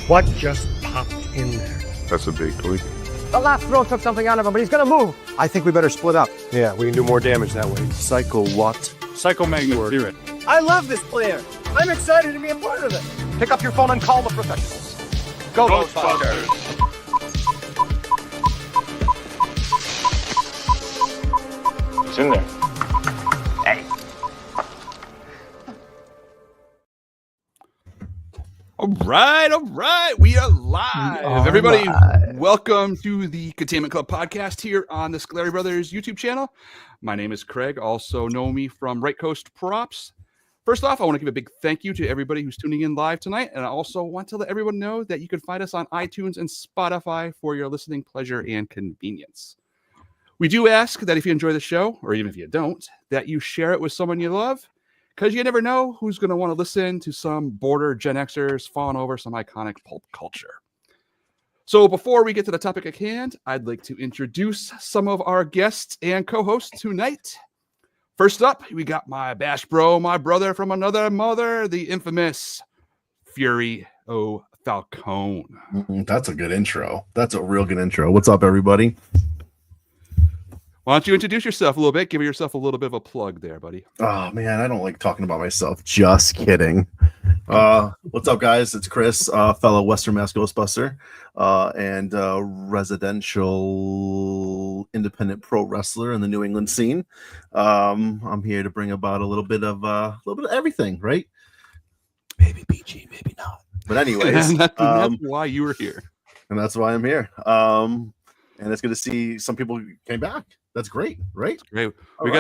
What just popped in there? That's a big tweak. The last throw took something out of him, but he's gonna move. I think we better split up. Yeah, we can do more damage that way. Cycle what? Psychomagnet theory. I love this player. I'm excited to be a part of it. Pick up your phone and call the professionals. Go, Ghostbusters! It's in there. Hey. All right. We are live. Everybody, welcome to the Containment Club podcast here on the Scolari Brothers YouTube channel. My name is Craig, also know me from Right Coast Props. First off, I want to give a big thank you to everybody who's tuning in live tonight. And I also want to let everyone know that you can find us on iTunes and Spotify for your listening pleasure and convenience. We do ask that if you enjoy the show, or even if you don't, that you share it with someone you love, because you never know who's going to want to listen to some border Gen Xers fawn over some iconic pulp culture. So before we get to the topic at hand, I'd like to introduce some of our guests and co-hosts tonight. First up, we got my bash bro, my brother from another mother, the infamous Fury O. Falcone. That's a good intro. That's a real good intro. What's up, everybody? Why don't you introduce yourself a little bit? Give yourself a little bit of a plug there, buddy. Oh, man, I don't like talking about myself. Just kidding. What's up, guys? It's Chris, fellow Western Mass Ghostbuster and residential independent pro wrestler in the New England scene. I'm here to bring about a little bit of everything, right? Maybe PG, maybe not. But anyways, and that's why you were here. And that's why I'm here. And it's good to see some people came back. That's great, right? That's great.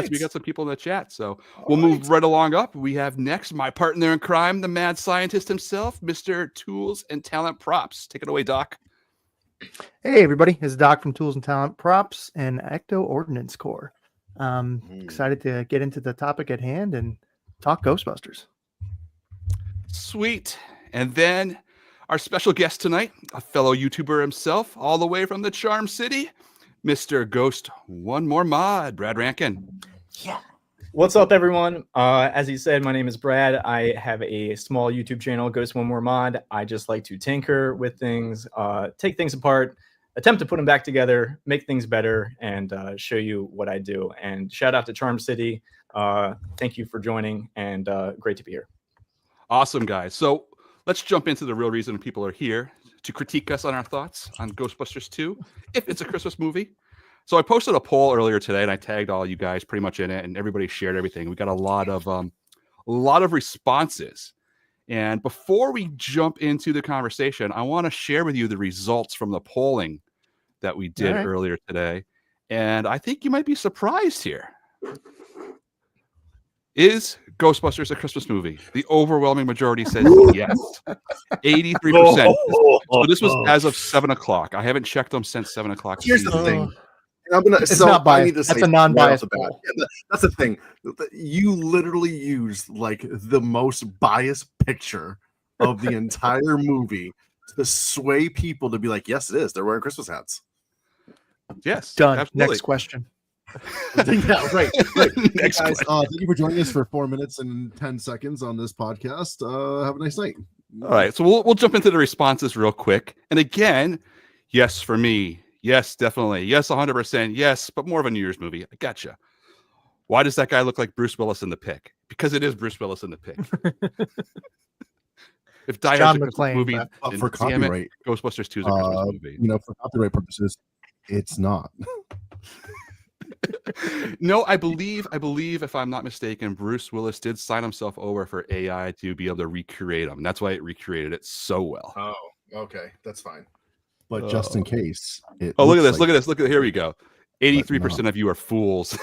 We got some people in the chat, so we'll move right along up. We have next my partner in crime, the mad scientist himself, Mr. Tools and Talent Props. Take it away, Doc. Hey, everybody. It's Doc from Tools and Talent Props and Ecto Ordnance Corps. Excited to get into the topic at hand and talk Ghostbusters. Sweet. And then our special guest tonight, a fellow YouTuber himself, all the way from the Charm City, Mr. Ghost One More Mod, Brad Rankin. Yeah. What's up, everyone? As he said, my name is Brad. I have a small YouTube channel, Ghost One More Mod. I just like to tinker with things, take things apart, attempt to put them back together, make things better, and show you what I do. And shout out to Charm City. Thank you for joining, and great to be here. Awesome, guys. So let's jump into the real reason people are here, to critique us on our thoughts on Ghostbusters 2, if it's a Christmas movie. So I posted a poll earlier today, and I tagged all you guys pretty much in it, and everybody shared everything. We got a lot of responses. And before we jump into the conversation, I want to share with you the results from the polling that we did earlier today. And I think you might be surprised here. Is Ghostbusters a Christmas movie? The overwhelming majority says yes. 83%. So this was as of 7 o'clock. I haven't checked them since 7 o'clock. Here's the thing. It's not biased. That's a non-biased poll. Yeah, that's the thing. You literally used like the most biased picture of the entire movie to sway people to be like, yes, it is. They're wearing Christmas hats. Yes. Done. Absolutely. Next question. Yeah, right. Next Hey guys, question. thank you for joining us for 4 minutes and 10 seconds on this podcast. Have a nice night. All right, so we'll jump into the responses real quick. And again, yes for me. Yes, definitely. Yes, 100%. Yes, but more of a New Year's movie. I gotcha. Why does that guy look like Bruce Willis in The Pick? Because it is Bruce Willis in The Pick. If Die Hard's a Christmas movie, then for copyright, Ghostbusters 2 is a Christmas movie. For copyright purposes, it's not. No, I believe, if I'm not mistaken, Bruce Willis did sign himself over for AI to be able to recreate them. That's why it recreated it so well. Oh, okay, that's fine. But just in case, look at this! Look at this! Look at here we go. 83% of you are fools.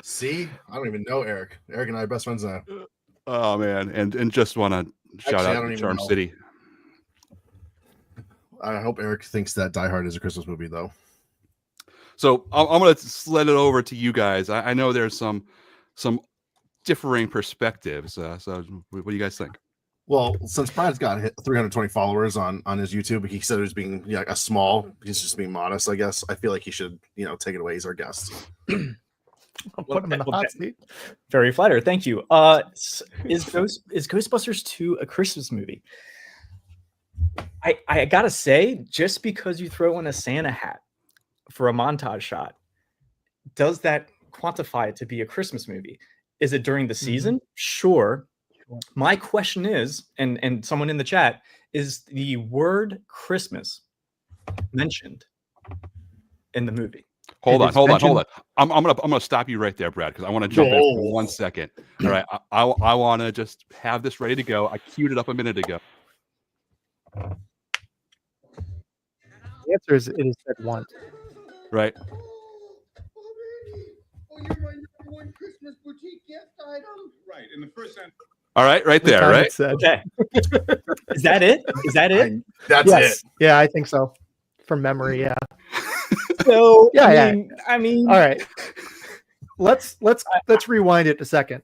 See, I don't even know Eric. Eric and I are best friends now. Oh man, and just want to shout out to Charm City. I hope Eric thinks that Die Hard is a Christmas movie, though. So I'm going to sled it over to you guys. I know there's some differing perspectives. So what do you guys think? Well, since Brad's got 320 followers on his YouTube, he said it was being a small. He's just being modest, I guess. I feel like he should take it away. He's our guest. I'll put him in the hot seat. Very flattered. Thank you. Is Ghostbusters 2 a Christmas movie? I gotta say, just because you throw in a Santa hat for a montage shot, does that quantify it to be a Christmas movie? Is it during the season? Sure. My question is, and someone in the chat, is the word Christmas mentioned in the movie? Hold on. I'm gonna stop you right there, Brad, because I want to jump in for 1 second. All right, I want to just have this ready to go. I queued it up a minute ago. The answer is it is said once. Right. Right. In the first sentence. All right, right The there, time right? it said. Okay. Is that it? Is that it? That's Yes. it. Yeah, I think so. From memory, yeah. So Yeah, I mean, All right. Let's rewind it a second.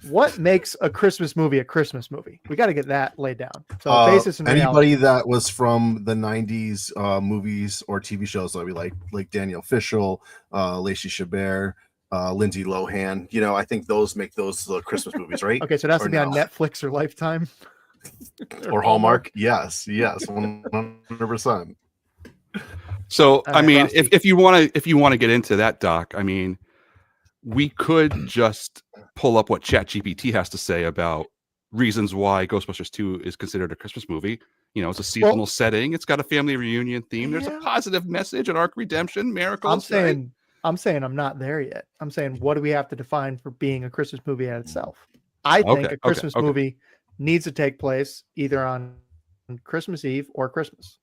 What makes a Christmas movie a Christmas movie? We got to get that laid down. So basis and Anybody reality. that was from the 90s movies or TV shows that we like Danielle Fishel, Lacey Chabert, Lindsay Lohan, I think those make those the Christmas movies, right? Okay, so it has to Or be on no? Netflix or Lifetime. Or Hallmark. Yes, 100%. So I right, mean, Rusty. if you want to get into that, Doc, I mean, we could just pull up what ChatGPT has to say about reasons why Ghostbusters 2 is considered a Christmas movie. It's a seasonal setting. It's got a family reunion theme. There's a Yeah. positive message, an arc redemption, miracles. I'm saying I'm not there yet. I'm saying what do we have to define for being a Christmas movie at itself? I think a Christmas movie needs to take place either on Christmas Eve or Christmas.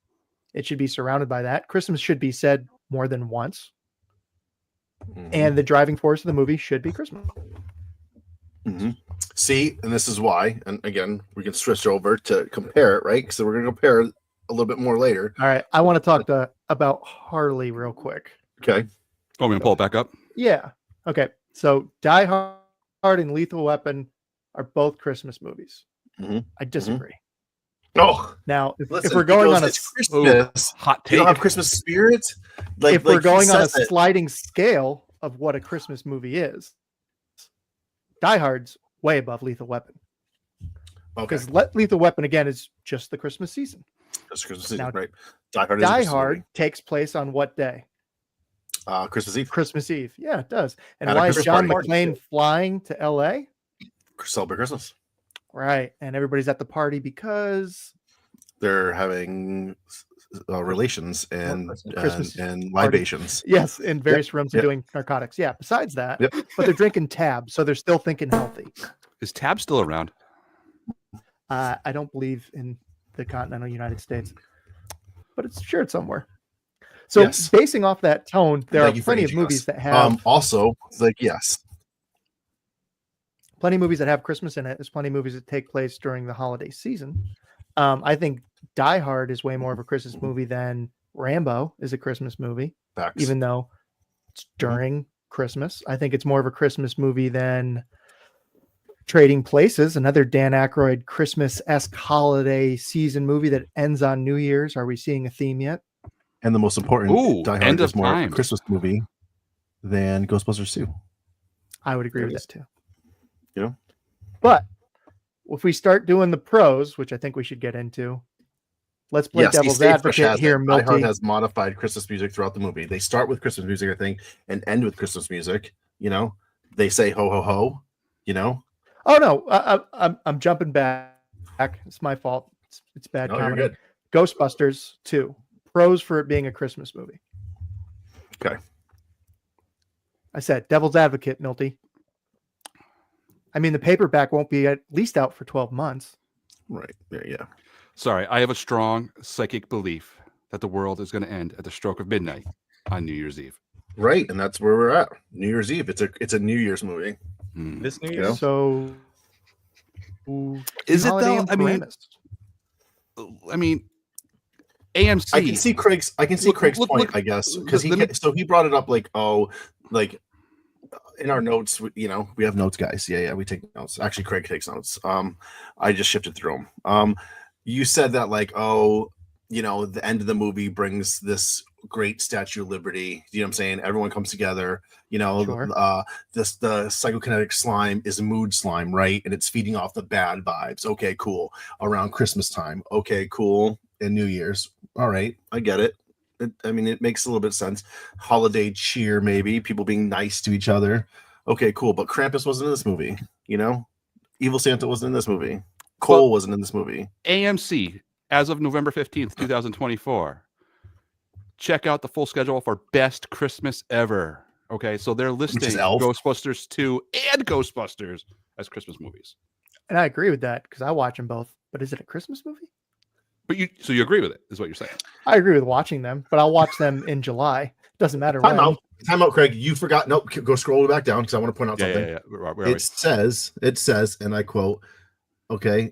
It should be surrounded by that. Christmas should be said more than once. And the driving force of the movie should be Christmas. See, and this is why, and again, we can switch over to compare it, right? Because we're going to compare a little bit more later. All right. I want to talk about Harley real quick. Okay. Want me to pull it back up? Yeah. Okay. So Die Hard and Lethal Weapon are both Christmas movies. I disagree. Oh, Now, if listen, we're going on a it's Christmas, Hot you take. don't have Christmas spirit. if we're going on a says it. sliding scale of what a Christmas movie is, Die Hard's way above Lethal Weapon. Okay, Because Lethal Weapon again is just the Christmas season. it's Christmas season, Now, right? Die Hard. Is a Die Christmas Hard movie. takes place on what day? Christmas Eve. Christmas Eve. Yeah, it does. And At a why is Christmas John party. McClane flying to LA? Celebrate Christmas. Right. And everybody's at the party because They're having relations and Christmas and libations. yes, in various rooms yep. of doing narcotics. Yeah. Besides that, Yep. but they're drinking Tab, so they're still thinking healthy. Is Tab still around? I don't believe in the continental United States, but it's somewhere. So Yes. basing off that tone, there Thank are you for plenty of aging movies us. that have Also, yes. plenty of movies that have Christmas in it. There's plenty of movies that take place during the holiday season. I think Die Hard is way more of a Christmas movie than Rambo is a Christmas movie, Facts. even though it's during Christmas. I think it's more of a Christmas movie than Trading Places, another Dan Aykroyd Christmas-esque holiday season movie that ends on New Year's. Are we seeing a theme yet? And the most important, Ooh, Die Hard End is of more Time. a Christmas movie than Ghostbusters 2. I would agree There with it that too. You know? But if we start doing the pros, which I think we should get into, let's play devil's advocate here, Die Hard Milty. has modified Christmas music throughout the movie. They start with Christmas music, I think, and end with Christmas music. They say ho ho ho. Oh no, I'm jumping back. It's my fault. It's bad No, you're comedy. good. Ghostbusters 2. Pros for it being a Christmas movie. Okay. I said devil's advocate, Milty. I mean, the paperback won't be at least out for 12 months. Right. Yeah. Sorry, I have a strong psychic belief that the world is going to end at the stroke of midnight on New Year's Eve. Right, and that's where we're at. New Year's Eve. It's a New Year's movie. This New Yeah. Year's. So Is it Holiday though? and I mean, AMC. I can see Craig's look, point, I guess, because let me- he brought it up like in our notes. We have notes, guys. Yeah, we take notes. Actually, Craig takes notes. I just shifted through them. You said that the end of the movie brings this great Statue of Liberty. You know what I'm saying? Everyone comes together. Sure. The psychokinetic slime is mood slime, right? And it's feeding off the bad vibes. Okay, cool. Around Christmas time. Okay, cool. And New Year's. All right, I get it. It makes a little bit of sense. Holiday cheer, maybe. People being nice to each other. Okay, cool. But Krampus wasn't in this movie. Evil Santa wasn't in this movie. Cole wasn't in this movie. AMC, as of November 15th, 2024. Check out the full schedule for Best Christmas Ever. Okay, so they're listing Ghostbusters 2 and Ghostbusters as Christmas movies. And I agree with that because I watch them both. But is it a Christmas movie? But you agree with it, is what you're saying? I agree with watching them, but I'll watch them in July. Doesn't matter when. Time out, Craig. You forgot. Nope. Go scroll back down because I want to point out something. Yeah. It says, and I quote, okay,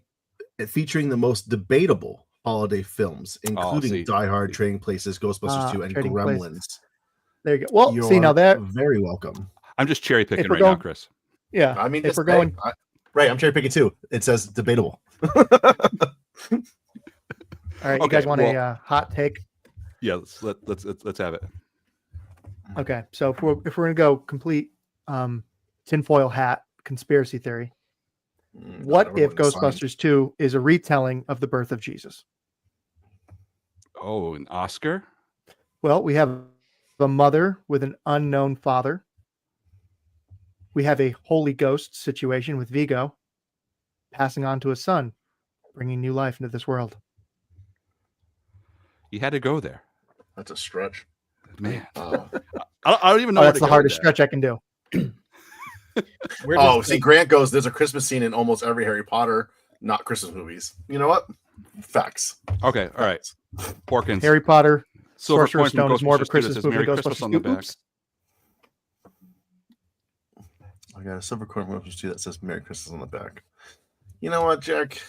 featuring the most debatable holiday films, including Die Hard, Trading Places, Ghostbusters 2, and Gremlins. Places. There you go. Well, see, now that very welcome. I'm just cherry picking right now, Chris. Yeah. If we're going right, I'm cherry picking too. It says debatable. All right, you guys want a hot take? Yeah, let's have it. Okay, so if we're gonna go complete tinfoil hat conspiracy theory, what if Ghostbusters 2 is a retelling of the birth of Jesus? Oh, an Oscar? Well, we have a mother with an unknown father. We have a Holy Ghost situation with Vigo passing on to a son, bringing new life into this world. You had to go there. That's a stretch. Man. I don't even know. That's the hardest stretch I can do. Grant goes, there's a Christmas scene in almost every Harry Potter, not Christmas movies. You know what? Facts. Okay, all right. Porkins. Harry Potter, Silver Sorcerer's Stone is more of a Christmas movie Merry than Christmas Ghostbusters on the 2. back. Oops. I got a silver coin Ghostbusters 2 that says Merry Christmas on the back. You know what, Jack?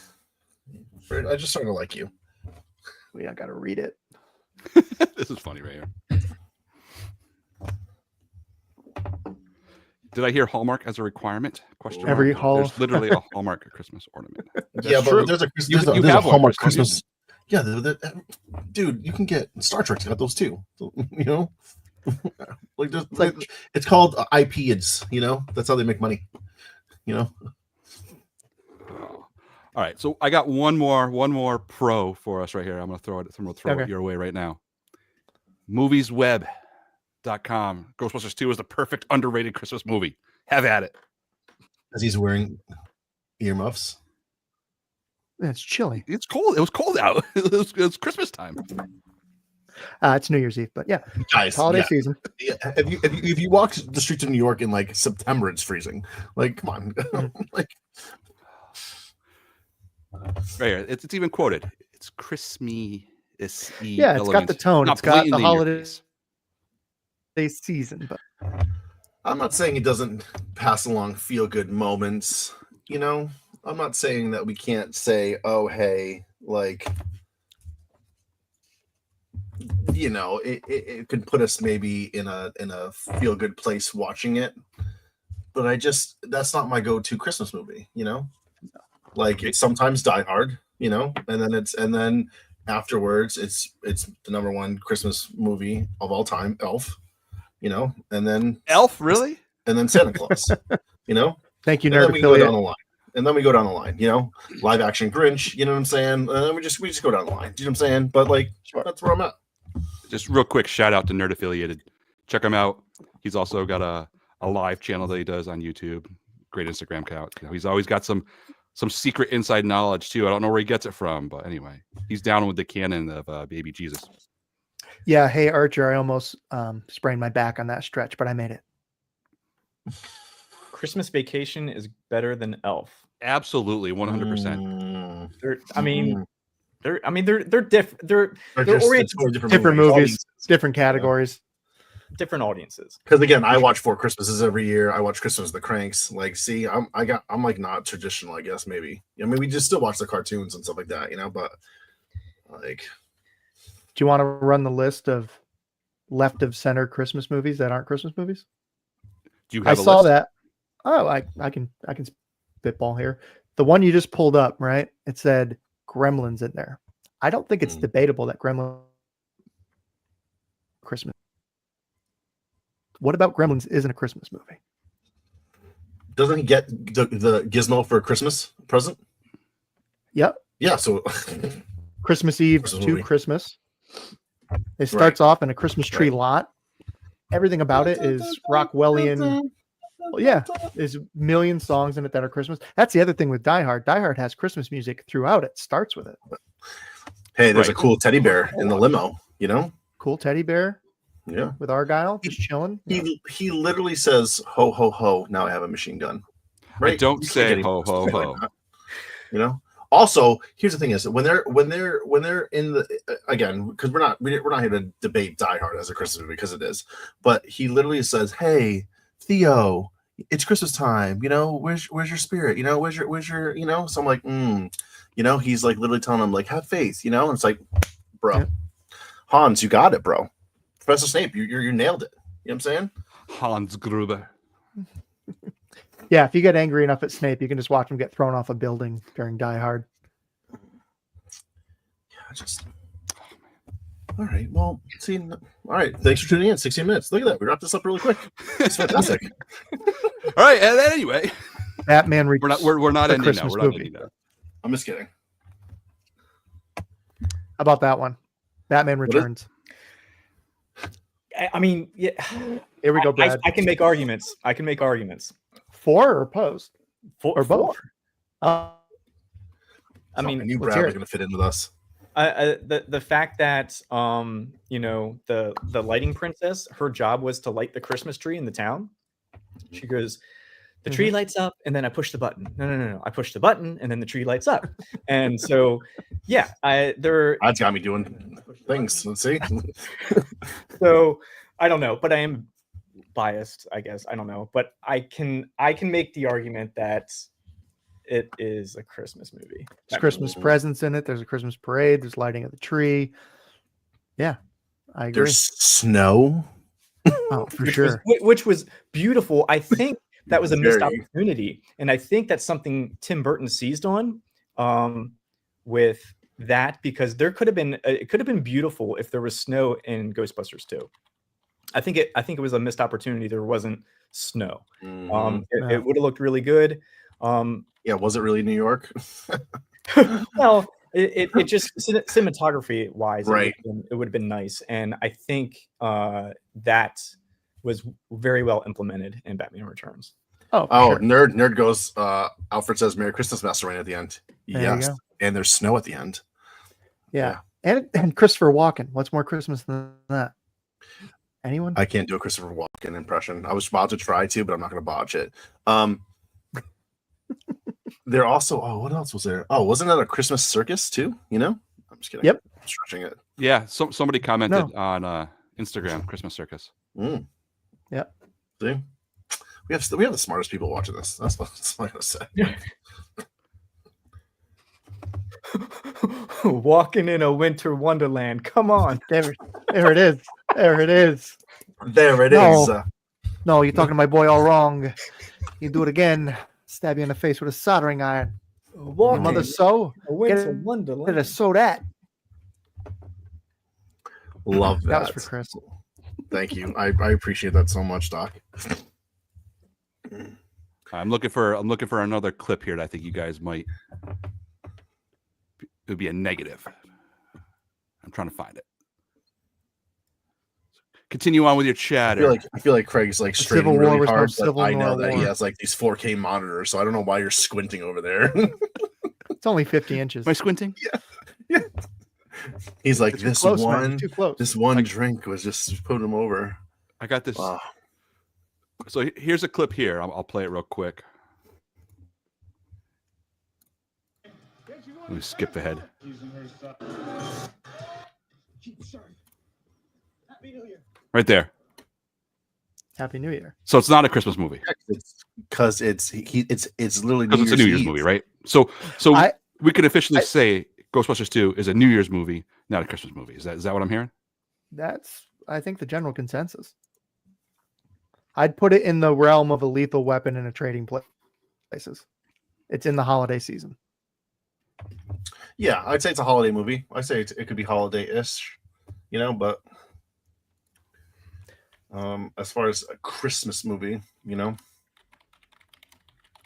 I just started to like you. Wait, I gotta read it. This is funny right here. Did I hear Hallmark as a requirement? Question mark. There's literally a Hallmark Christmas ornament. That's true. There's a Hallmark Christmas. Yeah, dude, you can get Star Trek's got those too. It's called IPids. That's how they make money. All right, so I got one more pro for us right here. I'm gonna throw it your way right now. Moviesweb.com. Ghostbusters 2 is the perfect underrated Christmas movie. Have at it. As he's wearing earmuffs. It's chilly. It's cold. It was cold out. It was Christmas time. It's New Year's Eve, but yeah, guys, holiday season. Yeah. If you walk the streets of New York in like September, it's freezing. Like, come on. Right here. It's even quoted. It's Christmas. Yeah, it's got the tone. It's got the holiday season, but I'm not saying it doesn't pass along feel good moments. I'm not saying that we can't say, oh, hey, like, it could put us maybe in a feel good place watching it. But that's not my go-to Christmas movie, Like, it's sometimes Die Hard, and then afterwards it's the number one Christmas movie of all time, Elf, and then Elf, really? And then Santa Claus, Thank you, nerd affiliate. We go down the line. And then we go down the line, live action Grinch, you know what I'm saying? And then we just go down the line, you know what I'm saying? But that's where I'm at. Just real quick shout out to Nerd Affiliated. Check him out. He's also got a live channel that he does on YouTube. Great Instagram account. He's always got some secret inside knowledge too. I don't know where he gets it from, but anyway, he's down with the canon of baby Jesus. Yeah. Hey, Archer, I almost sprained my back on that stretch, but I made it. Christmas Vacation is better than Elf. Absolutely, 100%. They're different. They're oriented different movies, different categories, different audiences. Because again, I watch 4 Christmases every year. I watch Christmas of the Cranks. Like, see, I'm like not traditional, I guess maybe. We just still watch the cartoons and stuff like that, But like, do you want to run the list of left of center Christmas movies that aren't Christmas movies? Do you have I saw list? That. Oh, I can spitball here. The one you just pulled up, right? It said Gremlins in there. I don't think it's debatable that Gremlins Christmas. What about Gremlins isn't a Christmas movie? Doesn't he get the gizmo for a Christmas present? Yep. Yeah, so Christmas Eve Christmas to movie. Christmas. It starts off in a Christmas tree lot. Everything about it is Rockwellian. Well, yeah, there's a million songs in it that are Christmas. That's the other thing with Die Hard. Die Hard has Christmas music throughout. It starts with it. Hey, there's a cool teddy bear in the limo, you know? Cool teddy bear. Yeah. With Argyle, just chilling. He literally says, ho, ho, ho, now I have a machine gun. Right? I don't say ho, ho, ho. Like, you know? Also, here's the thing: is when they're in the again, because we're not here to debate Die Hard as a Christmas movie because it is, but he literally says, "Hey, Theo, it's Christmas time. You know, where's your spirit? You know, where's your you know?" So I'm like, you know, he's like literally telling him like, "Have faith," you know, and it's like, bro, yeah. Hans, you got it, bro. Professor Snape, you nailed it. You know what I'm saying? Hans Gruber. Yeah, if you get angry enough at Snape, you can just watch him get thrown off a building during Die Hard. Yeah, all right. Well, see, all right. Thanks for tuning in. 16 minutes. Look at that. We wrapped this up really quick. It's fantastic. All right. And then anyway, Batman. We're not ending Christmas now. We're not ending now. I'm just kidding. How about that one? Batman Returns. I mean, yeah. Here we go, Brad. I can make arguments. For or opposed? Or both? I mean, I knew Brad was going to fit in with us. The fact that you know, the lighting princess, her job was to light the Christmas tree in the town. She goes, the tree lights up, and then I push the button. No. I push the button, and then the tree lights up. And so, yeah, that's got me doing things. Let's see. So I don't know, but I am biased, I guess. I don't know, but I can make the argument that it is a Christmas movie. There's Christmas presents in it. There's a Christmas parade. There's lighting of the tree. Yeah, I agree. There's snow. Oh, for sure. Which was beautiful. I think that was a missed opportunity, and I think that's something Tim Burton seized on with that, because there could have been it could have been beautiful if there was snow in Ghostbusters 2. I think it was a missed opportunity. There wasn't snow. It would have looked really good. Yeah, was it really New York? Well, it just cinematography wise, right? It would have been nice, and I think that was very well implemented in Batman Returns. Oh, sure. Nerd goes. Alfred says, "Merry Christmas, Master Wayne" at the end. Yes, and there's snow at the end. Yeah. And Christopher Walken. What's more Christmas than that? Anyone? I can't do a Christopher Walken impression. I was about to try to, but I'm not going to botch it. There also, what else was there? Oh, wasn't that a Christmas circus too? You know? I'm just kidding. Yep. I'm stretching it. Yeah. Somebody commented on Instagram, Christmas circus. Yep. See? We have the smartest people watching this. That's what I'm going to say. Walking in a winter wonderland. Come on. There it is. There it is. There it is. No, you're talking to my boy all wrong. You do it again. Stab you in the face with a soldering iron. Your mother sew. Get to sew that. Love that. That was for Chris. Thank you. I appreciate that so much, Doc. I'm looking for another clip here that I think you guys might. It would be a negative. I'm trying to find it. Continue on with your chatter. I feel like Craig's like straining really hard, but I know that he has like these 4K monitors, so I don't know why you're squinting over there. It's only 50 inches. Am I squinting? Yeah. He's like, too close, man. Too close. This one drink was just putting him over. I got this. Wow. So here's a clip here. I'll play it real quick. Let me skip ahead. Right there. Happy New Year. So it's not a Christmas movie. Because it's literally because it's a New Year's movie, right? So we could officially say Ghostbusters 2 is a New Year's movie, not a Christmas movie. Is that what I'm hearing? That's, I think, the general consensus. I'd put it in the realm of a Lethal Weapon in a Trading Places. It's in the holiday season. Yeah, I'd say it's a holiday movie. I say it could be holiday-ish, but as far as a Christmas movie, The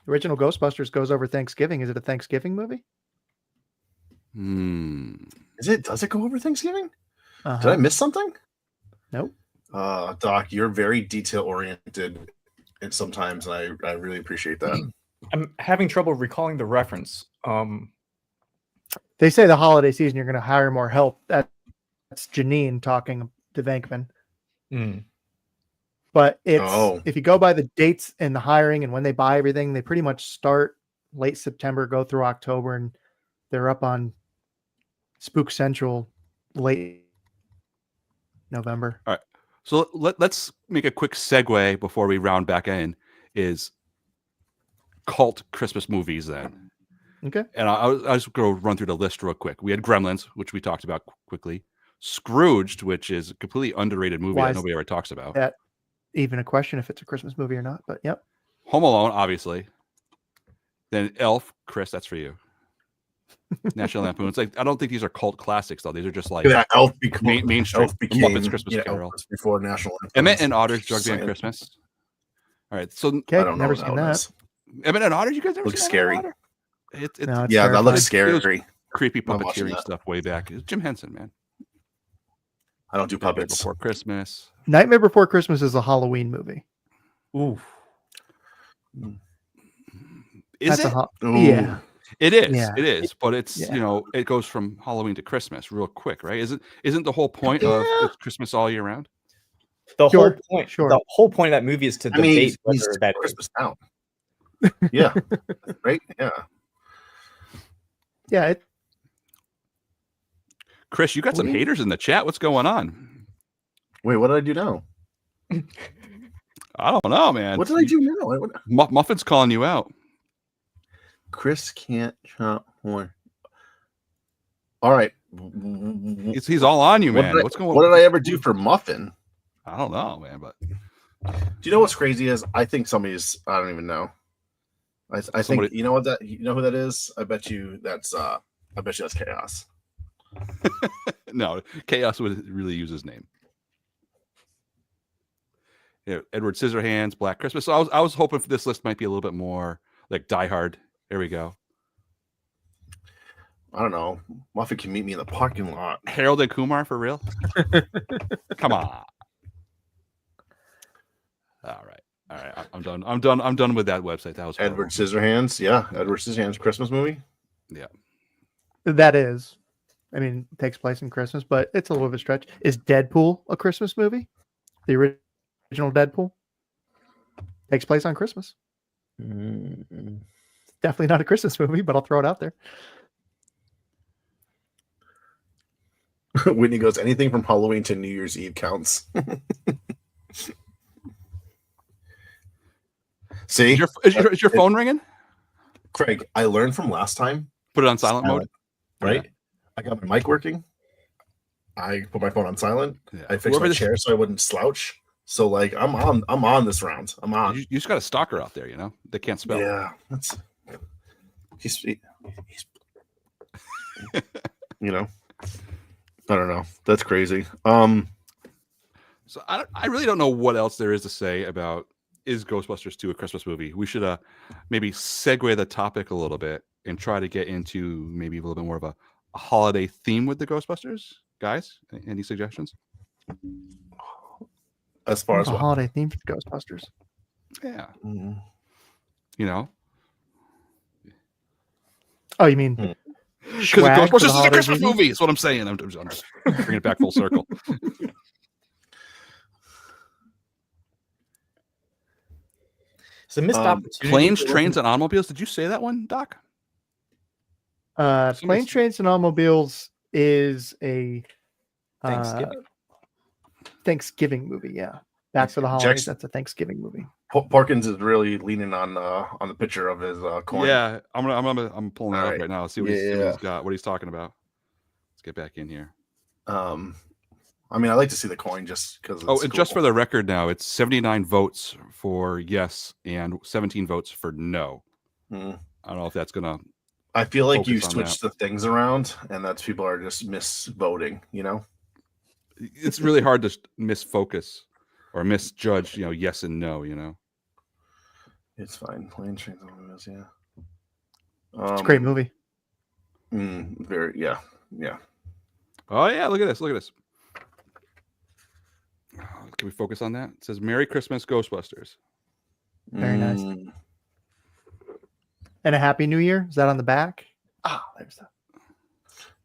original Ghostbusters goes over Thanksgiving. Is it a Thanksgiving movie? Does it go over Thanksgiving? Uh-huh. Did I miss something? Nope. Doc, you're very detail-oriented and sometimes, and I really appreciate that. I'm having trouble recalling the reference. They say the holiday season you're going to hire more help. That's Janine talking to Venkman. But if you go by the dates and the hiring and when they buy everything, they pretty much start late September, go through October, and they're up on Spook Central late November. All right. So let's make a quick segue before we round back in. Is cult Christmas movies then? Okay. And I'll just go run through the list real quick. We had Gremlins, which we talked about quickly. Scrooged, which is a completely underrated movie that nobody ever talks about. That even a question if it's a Christmas movie or not, but yep. Home Alone, obviously. Then Elf, Chris, that's for you. National Lampoon. It's like I don't think these are cult classics though. These are just like Elf mainstream. Elf became Muppets Christmas Carol. Elf before National Lampoon. Emmett and Otter's Drug Band Christmas. All right, so Okay, I don't never know seen that. Emmett and Otter, you guys never Looks seen scary. Emmett and Otter? No, it's Yeah, that terrifying. looks scary. Creepy I'm watching puppeteering that. stuff way back. It's Jim Henson, man. I don't do Nightmare puppets. Before Christmas. Nightmare Before Christmas is a Halloween movie. Ooh. Is That's it? Ooh. Yeah. It is. Yeah. It is. But it's it goes from Halloween to Christmas real quick, right? Isn't the whole point of it's Christmas all year round? The Sure, whole point. sure. The whole point of that movie is to I mean, debate he's whether that is. Christmas now. Yeah. Right? Yeah. Yeah, Chris, you got some haters in the chat. What's going on? Wait, what did I do now? I don't know, man. What did I do now? Muffin's calling you out. Chris can't chop horn. All right. He's all on you, man. What's going on? What did I ever do for Muffin? I don't know, man. But Do you know what's crazy is? I think somebody's. I don't even know. I think you know what that. You know who that is? I bet you that's Chaos. No, Chaos would really use his name. Yeah, Edward Scissorhands, Black Christmas. So I was hoping for this list might be a little bit more like Die Hard. There we go. I don't know. Muffin can meet me in the parking lot. Harold and Kumar for real? Come on. All right. I'm done. I'm done with that website. That was Edward Scissorhands. Yeah, Edward Scissorhands Christmas movie. Yeah. that is. I mean, it takes place in Christmas, but it's a little bit of a stretch. Is Deadpool a Christmas movie? The original Deadpool takes place on Christmas. Mm-hmm. Definitely not a Christmas movie, but I'll throw it out there. Whitney goes, anything from Halloween to New Year's Eve counts. See? Is your phone ringing? Craig, I learned from last time. Put it on silent mode. Right? Yeah. I got my mic working. I put my phone on silent. Yeah. I fixed my chair so I wouldn't slouch. So like I'm on this round. I'm on. You just got a stalker out there, they can't spell. Yeah. He's I don't know. That's crazy. So I really don't know what else there is to say about is Ghostbusters 2 a Christmas movie. We should maybe segue the topic a little bit and try to get into maybe a little bit more of a holiday theme with the Ghostbusters. Guys, any suggestions? As far as a holiday theme for Ghostbusters. Yeah. Mm-hmm. Oh, you mean Because swag for Ghostbusters the is a holiday Christmas season? movie. That's what I'm saying. I'm just bringing it back full circle. It's a missed opportunity. Planes, trains, and automobiles. Did you say that one, Doc? Planes, Trains, and Automobiles is a Thanksgiving movie. Yeah, back for the holidays. That's a Thanksgiving movie. Parkins is really leaning on the picture of his coin. Yeah, I'm pulling it up right now. See what he's got. What he's talking about. Let's get back in here. I mean, I like to see the coin just because. Oh, and just for the record, now it's 79 votes for yes and 17 votes for no. Mm. I don't know if that's gonna I feel like you focus on switch the things around, and that's people are just misvoting. You know, It's really hard to misfocus or misjudge. Yes and no. it's fine. Plane, trains, automobiles, yeah. It's a great movie. Very, yeah. Oh yeah, look at this. Can we focus on that? It says "Merry Christmas, Ghostbusters." Very nice. And a Happy New Year. Is that on the back? There's that.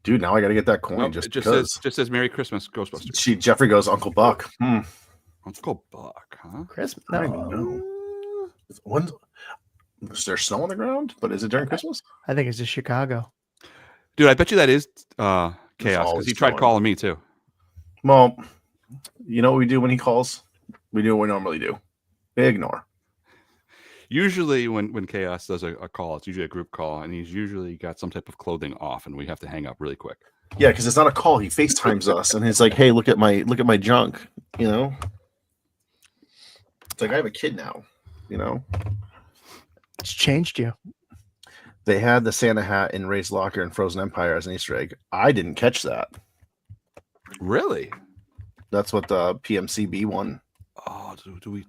Dude, now I got to get that coin. Nope, just it just because. says "Merry Christmas, Ghostbusters." Jeffrey goes Uncle Buck. Uncle Buck, huh? Christmas. I No. know. Is there snow on the ground? But is it during Christmas? I think it's just Chicago. Dude, I bet you that is chaos because always he tried snowing. calling me too. Well, you know what we do when he calls? We do what we normally do. We ignore. Usually when Chaos does a call, it's usually a group call, and he's usually got some type of clothing off, and we have to hang up really quick. Yeah, because it's not a call. He FaceTimes us, and he's like, "Hey, look at my junk." You know, it's like I have a kid now. You know, It's changed you. they had the Santa hat in Ray's locker in Frozen Empire as an Easter egg. I didn't catch that. Really? That's what the PMCB one. Oh,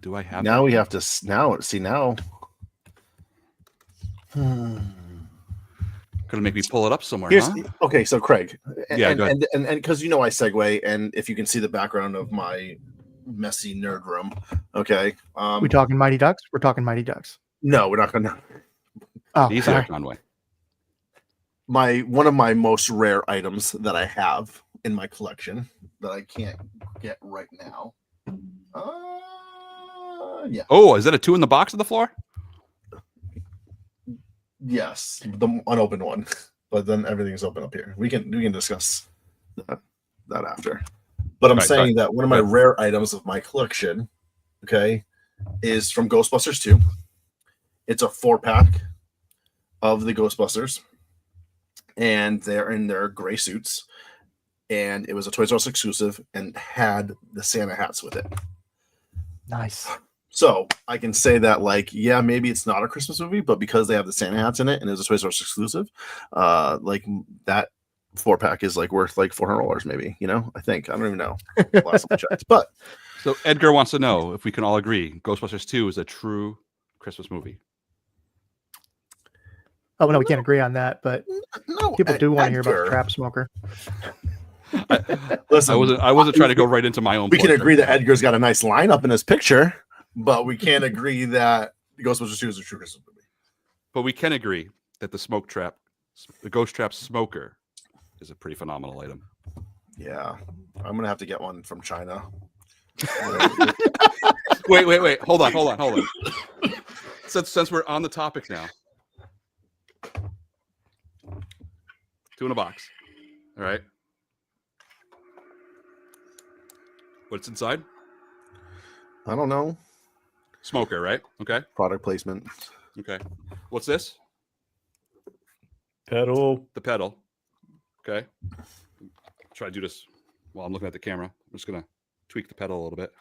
do I have? Now we have to now. Gonna make me pull it up somewhere, Here's huh? okay. So Craig, Yeah, go ahead. and because I segue, and if you can see the background of my messy nerd room, okay. We talking Mighty Ducks? We're talking Mighty Ducks. No, we're not gonna. Oh, He's sorry. there, Conway. One of my most rare items that I have in my collection that I can't get right now. Yeah. Oh, is that a 2 in the box on the floor? Yes, the unopened one, but then everything's open up here. We can discuss that after. But I'm saying that one of my rare items of my collection, okay, is from Ghostbusters 2. It's a 4-pack of the Ghostbusters, and they're in their gray suits, and it was a Toys R Us exclusive and had the Santa hats with it. Nice. So I can say that, like, yeah, maybe it's not a Christmas movie, but because they have the Santa hats in it and it was a Toys R Us exclusive, like that 4-pack is like worth like $400, maybe. I think I don't even know. Last time I checked, but So Edgar wants to know if we can all agree Ghostbusters 2 is a true Christmas movie. Oh no, we can't agree on that, but no, people do want to hear about Edgar. the Trap Smoker. Listen, I wasn't trying to go right into my own. we can portrait. agree that Edgar's got a nice lineup in his picture, but we can't agree that Ghostbusters 2 is a true Christmas movie. But we can agree that the Ghost Trap Smoker is a pretty phenomenal item. Yeah, I'm gonna have to get one from China. Wait. Hold on. Since we're on the topic now. 2 in a box. All right. What's inside? I don't know. Smoker, right? Okay. Product placement. Okay. What's this? Pedal. The pedal. Okay. Try to do this while I'm looking at the camera. I'm just gonna tweak the pedal a little bit.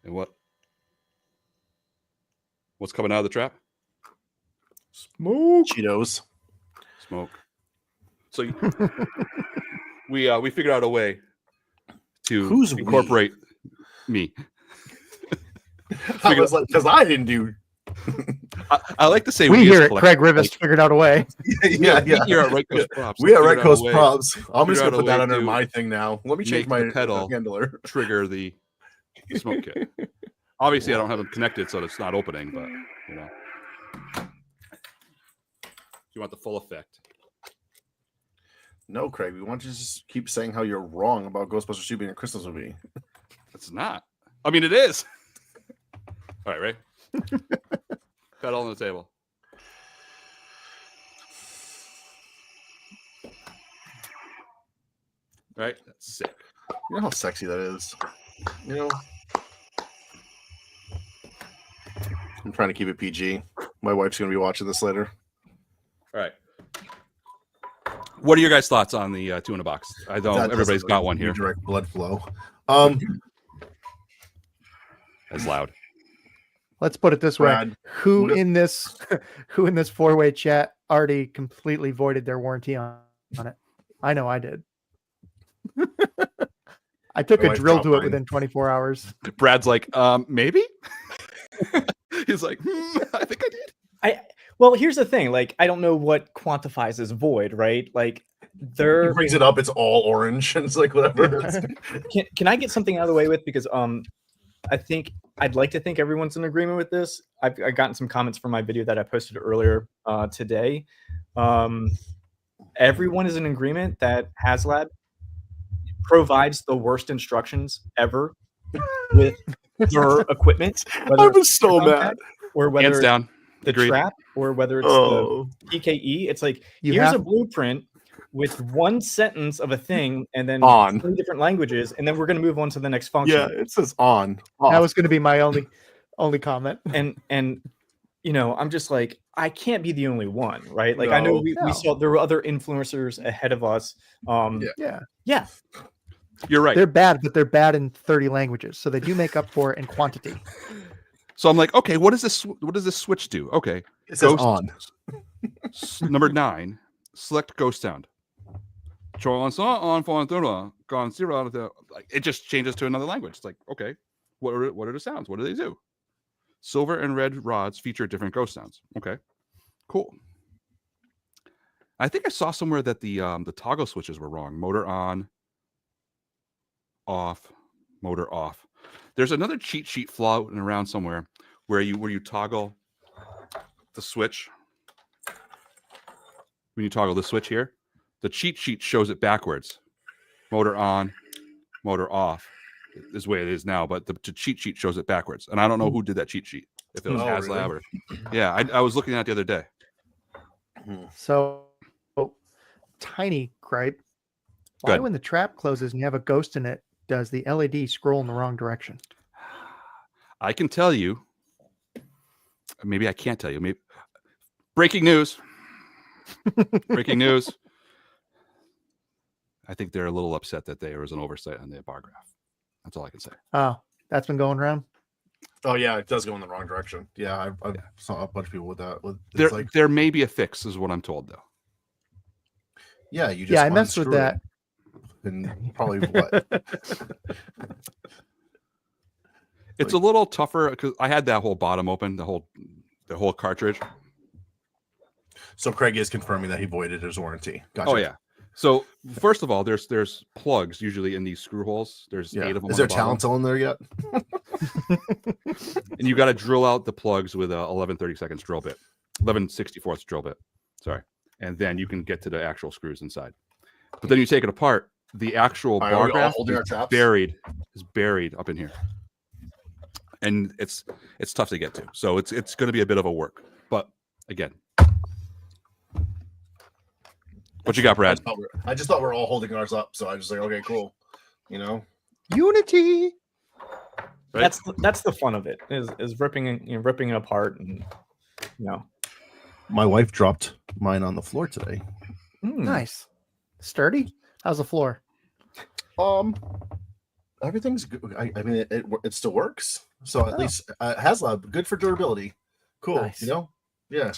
And what's coming out of the trap? Smoke. Cheetos. Smoke. So we figured out a way to Who's incorporate me. I was like, because I didn't do. I like to say We as hear a it. collective. Craig Rivers figured out a way. yeah. We here at Right Coast Props. We are figured Right out a Coast way Props. I'm figure just out gonna a put that way under to my thing now. Let me change make my the pedal handler. trigger the smoke kit. Obviously, I don't have them connected, so it's not opening. But you want the full effect. No, Craig, we want you to just keep saying how you're wrong about Ghostbusters 2 being a Christmas movie. It's not. I mean, it is. All right, right? Pedal on the table. Right? That's sick. You know how sexy that is? I'm trying to keep it PG. My wife's going to be watching this later. All right. What are your guys' thoughts on the 2 in a box? I don't. That Everybody's doesn't got really one here. Direct blood flow. That's loud. let's put it this way: Brad, who who- in this four-way chat already completely voided their warranty on it? I know I did. I took My a wife drill dropped to it mine. within 24 hours. Brad's like, maybe. He's like, I think I did. Well, here's the thing. Like, I don't know what quantifies as void, right? Like, He there. brings it up, it's all orange, and it's like whatever. Can I get something out of the way with, because I think I'd like to think everyone's in agreement with this. I've gotten some comments from my video that I posted earlier today. Everyone is in agreement that HasLab provides the worst instructions ever with their equipment. I was so mad. Or whether Hands down. the Agreed. trap, or whether it's Oh, the PKE. It's like, You here's have- a blueprint with one sentence of a thing and then On. 3 different languages, and then we're going to move on to the next function. yeah, it says on. Off. That was going to be my only comment. And you know, I'm just like, I can't be the only one, right? Like, I know No. we No. saw there were other influencers ahead of us. Yeah, You're right. they're bad, but they're bad in 30 languages, so they do make up for it in quantity. So I'm like, okay, what does this switch do? Okay. It says Ghost- on. Number 9, select ghost sound. Like, it just changes to another language. It's like, okay, what are the sounds? What do they do? Silver and red rods feature different ghost sounds. Okay, cool. I think I saw somewhere that the toggle switches were wrong. Motor on, off, motor off. There's another cheat sheet floating around somewhere where you toggle the switch. When you toggle the switch here, the cheat sheet shows it backwards. Motor on, motor off is the way it is now, but the cheat sheet shows it backwards. And I don't know who did that cheat sheet. If it was Oh, HasLab really? or yeah, I was looking at it the other day. So, tiny gripe. Go Why, ahead. when the trap closes and you have a ghost in it, does the LED scroll in the wrong direction? I can tell you. Maybe I can't tell you. Maybe breaking news. Breaking news. I think they're a little upset that there was an oversight on the bar graph. That's all I can say. Oh, that's been going around. Oh yeah, it does go in the wrong direction. Yeah, I Yeah. saw a bunch of people with that. There may be a fix, is what I'm told, though. Yeah, you just Yeah, I messed with unscrew that. it. And probably what? It's a little tougher because I had that whole bottom open, the whole cartridge. So Craig is confirming that he voided his warranty. Gotcha. Oh yeah. So first of all, there's plugs usually in these screw holes. There's Yeah. 8 of them. Is on there the bottom. Talentil in there yet? And you got to drill out the plugs with a 11/32 drill bit, 11/64 drill bit. Sorry, and then you can get to the actual screws inside. But then you take it apart. The actual Are bar we all graph holding our is traps? buried up in here, and it's tough to get to. So it's going to be a bit of a work. But again, what you got, Brad? I just thought we are all holding ours up, so I was just like, okay, cool. You know, Unity. Right? That's the fun of it, is ripping it apart, and my wife dropped mine on the floor today. Nice. Sturdy. How's the floor? Everything's good. I mean, it still works. So at least HasLab, good for durability. Cool. Nice. You know, yeah.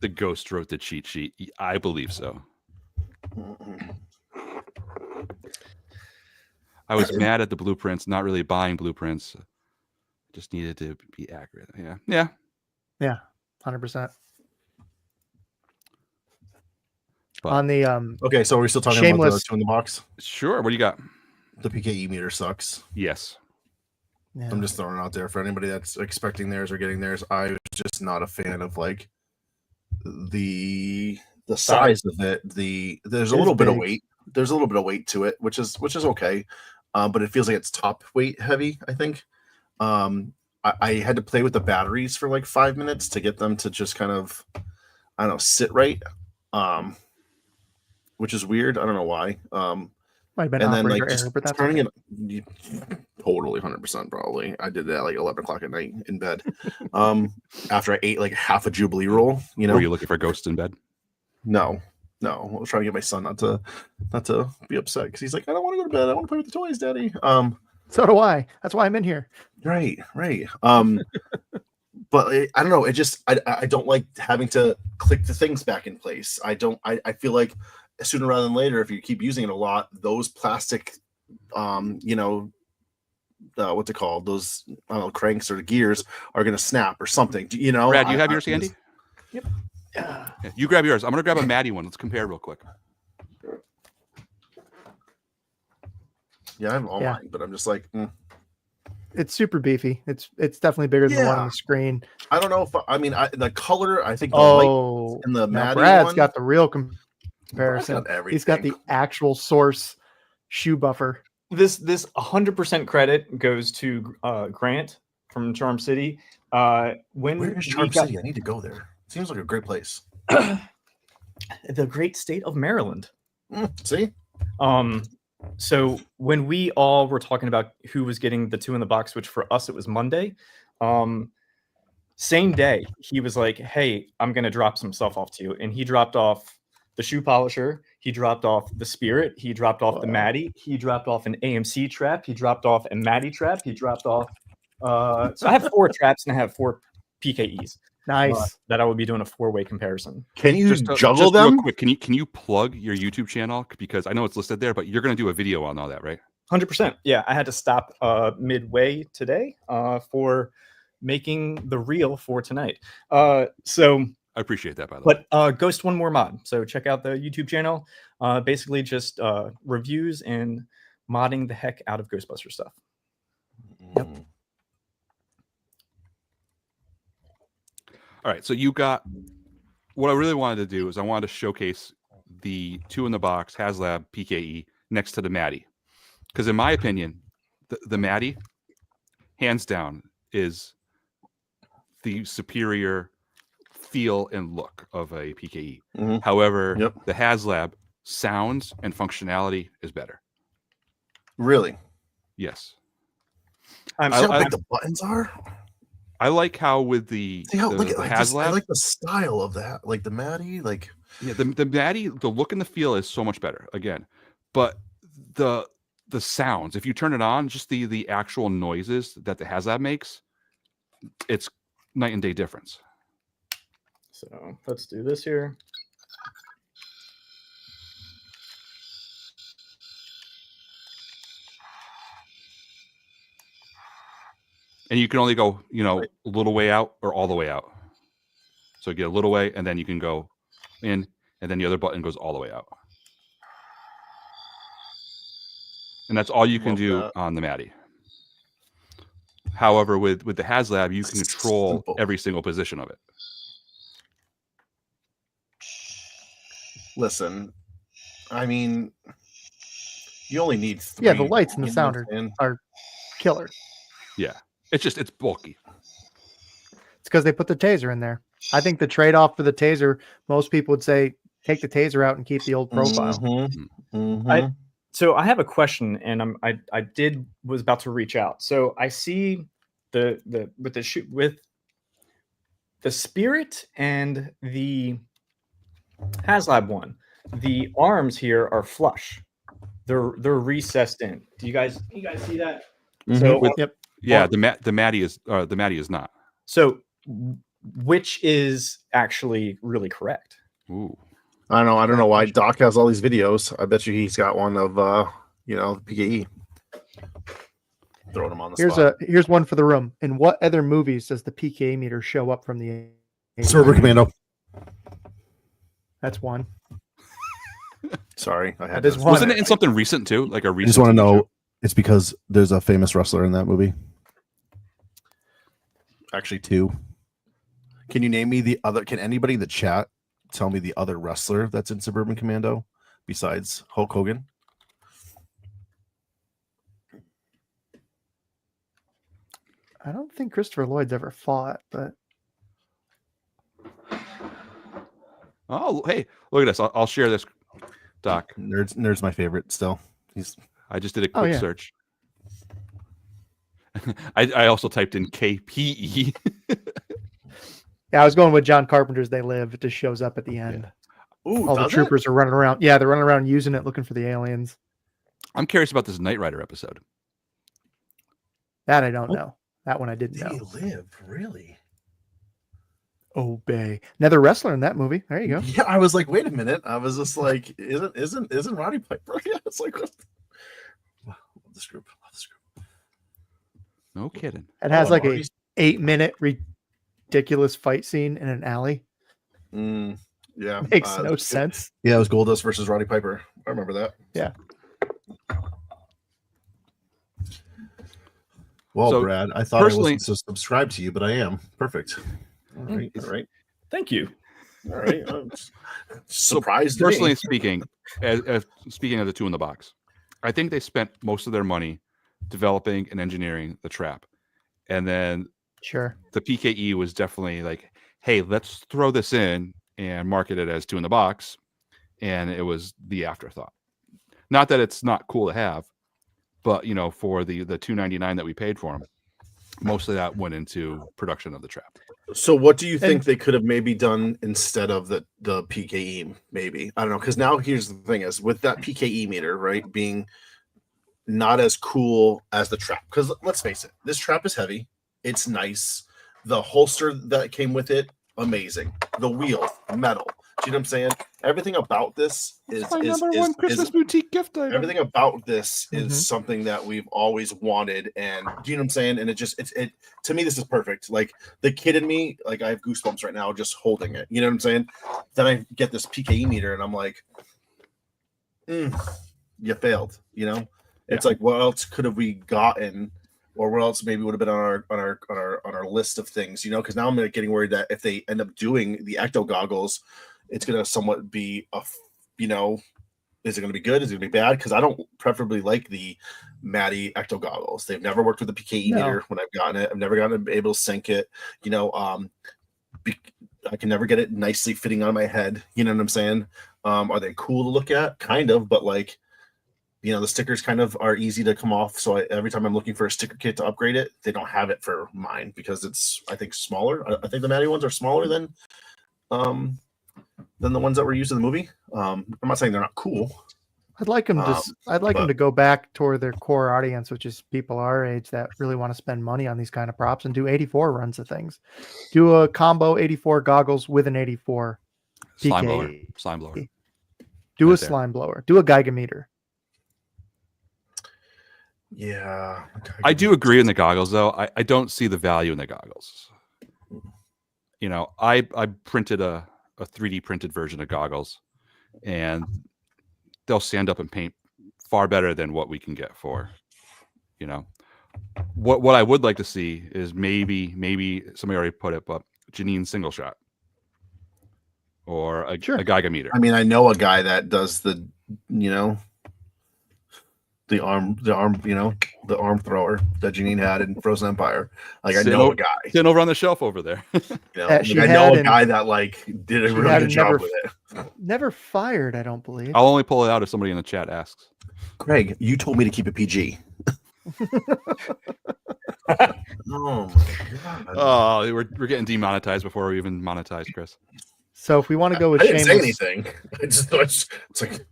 The ghost wrote the cheat sheet. I believe so. I was mad at the blueprints, not really buying blueprints. Just needed to be accurate. Yeah. 100%. But- On the Okay, so are we still talking about the Shameless. 2 in the box? Sure. What do you got? The PKE meter sucks. Yes. yeah. I'm just throwing it out there for anybody that's expecting theirs or getting theirs. I was just not a fan of like the size of it. There's a It is little bit of big. weight. There's a little bit of weight to it, which is okay. But it feels like it's top weight heavy, I think. I had to play with the batteries for like 5 minutes to get them to just kind of, I don't know, sit right. Which is weird. I don't know why. Might have been And then operator like just error, but that's turning okay. it totally 100% probably. I did that like 11 o'clock at night in bed. After I ate like half a Jubilee roll, you know. Were you looking for ghosts in bed? No. I was trying to get my son not to be upset because he's like, I don't want to go to bed. I want to play with the toys, Daddy. So do I. That's why I'm in here. Right. But but I don't know. It just I don't like having to click the things back in place. I feel like sooner rather than later, if you keep using it a lot, those plastic, what's it called? Those I don't know, cranks or gears are going to snap or something. You know, Brad, you have yours, Andy? Yep. Yeah, you grab yours. I'm gonna grab a Maddie one. Let's compare real quick. Yeah, I have all mine, but I'm just like, It's super beefy. It's definitely bigger than the one on the screen. I don't know if the color. I think the light in the Maddie Brad's one, got the real comparison. He's got the actual source shoe buffer. This 100% credit goes to Grant from Charm City. Where is Charm City? I need to go there. Seems like a great place. The great state of Maryland. See? So when we all were talking about who was getting the 2 in the box, which for us it was Monday, same day he was like, "Hey, I'm gonna drop some stuff off to you," and he dropped off the shoe polisher, he dropped off the Spirit, he dropped off the Maddie, he dropped off an AMC trap, he dropped off a Maddie trap, he dropped off. So I have 4 traps and I have 4 PKEs. Nice. That I would be doing a 4-way comparison. Can you juggle just them? Real quick, can you plug your YouTube channel, because I know it's listed there, but you're going to do a video on all that, right? 100%. Yeah, I had to stop midway today for making the reel for tonight. So I appreciate that, by the way. But Ghost One More Mod. So check out the YouTube channel. Basically just reviews and modding the heck out of Ghostbusters stuff. Yep. All right, so you got what I really wanted to do is I wanted to showcase the 2 in the box HasLab PKE next to the Maddie, because in my opinion, the Maddie, hands down, is the superior feel and look of a PKE. However, the HasLab sounds and functionality is better. Really? Yes. See how big the buttons are? I like how with the HasLab, I like the style of that, like the Maddie, like the Maddie, the look and the feel is so much better again, but the sounds, if you turn it on, just the actual noises that the HasLab makes, it's night and day difference. So let's do this here. And you can only go, a little way out or all the way out. So you get a little way, and then you can go in, and then the other button goes all the way out. And that's all you can do on the Maddie. However, with the HasLab, you can control every single position of it. Listen, I mean, you only need 3. Yeah, the lights and the sound are killer. Yeah. It's bulky. It's because they put the taser in there. I think the trade-off for the taser, most people would say, take the taser out and keep the old profile. So I have a question, and I was about to reach out. So I see with the Spirit and the HasLab one, the arms here are flush. They're recessed in. Do you guys see that? So yeah, the Maddie is not. So which is actually really correct? Ooh. I don't know why Doc has all these videos. I bet you he's got one of the PKE. Throwing them on the spot. Here's one for the room. In what other movies does the PKE meter show up from the Server Commando? That's one. Sorry, I had this to. Wasn't it in something recent too? Like a recent. I just want to know. It's because there's a famous wrestler in that movie. Actually, 2. Can you name me the other? Can anybody in the chat tell me the other wrestler that's in Suburban Commando besides Hulk Hogan? I don't think Christopher Lloyd's ever fought, but Oh, hey, look at this. I'll share this, Doc. Nerd's my favorite still. I just did a quick search. I also typed in KPE. Yeah, I was going with John Carpenter's They Live. It just shows up at the end. Yeah. Ooh, all the troopers are running around. Yeah, they're running around using it, looking for the aliens. I'm curious about this Knight Rider episode. That I don't know. That one I didn't know. They Live, really? Obey. Another wrestler in that movie. There you go. Yeah, I was like, wait a minute. I was just like, isn't Roddy Piper? Yeah, it's like, what? Love this group. Love this group. No kidding. It has like Marty. a 8-minute ridiculous fight scene in an alley. Yeah, Makes no sense. Yeah, it was Goldust versus Roddy Piper. I remember that. Yeah. Well, So, Brad, I thought I personally- wasn't so subscribed to you, but I am. Perfect. All right. All right. Thank you. All right. I'm surprised. Personally speaking, as speaking of the two in the box, I think they spent most of their money developing and engineering the trap, and then Sure. the PKE was definitely like, hey, let's throw this in and market it as two in the box, and it was the afterthought. Not that it's not cool to have, but for the $2.99 that we paid for them, most of that went into production of the trap. So, what do you think they could have maybe done instead of the PKE? Maybe, I don't know, because now here's the thing: is with that PKE meter, right, being not as cool as the trap. Because let's face it, this trap is heavy. It's nice. The holster that came with it, amazing. The wheel, metal. Do you know what I'm saying? Everything about this is one Christmas boutique gift item. everything about this is Mhm. something that we've always wanted, and do you know what I'm saying? And it to me, this is perfect. Like the kid in me, like I have goosebumps right now just holding it. You know what I'm saying? Then I get this PKE meter, and I'm like, you failed. It's like, what else could have we gotten, or what else maybe would have been on our list of things? Because now I'm getting worried that if they end up doing the Ecto goggles, it's going to somewhat be is it going to be good? Is it going to be bad? Because I don't preferably like the Matty Ecto goggles. They've never worked with the PKE meter when I've gotten it. I've never gotten able to sync it. I can never get it nicely fitting on my head. You know what I'm saying? Are they cool to look at? Kind of, but like, the stickers kind of are easy to come off. So every time I'm looking for a sticker kit to upgrade it, they don't have it for mine because it's, I think, smaller. I think the Matty ones are smaller than the ones that were used in the movie. I'm not saying they're not cool. I'd like them to go back toward their core audience, which is people our age that really want to spend money on these kind of props, and do 84 runs of things. Do a combo 84 goggles with an 84 Slime PKE. blower. Do Right a there. slime blower. Do a Geiger-meter. Yeah. I do agree in the goggles, though. I don't see the value in the goggles. I printed a 3D printed version of goggles, and they'll stand up and paint far better than what we can get for. What I would like to see is maybe somebody already put it, but Janine single shot or a Geiger meter. I mean, I know a guy that does the arm thrower that Janine had in Frozen Empire. Like, I know a guy sitting over on the shelf over there. I know a guy that like did a really good job with it. Never fired, I don't believe. I'll only pull it out if somebody in the chat asks. Greg, you told me to keep it PG. Oh my god! Oh, we're getting demonetized before we even monetize, Chris. So if we want to go with I didn't say shameless, anything. It's like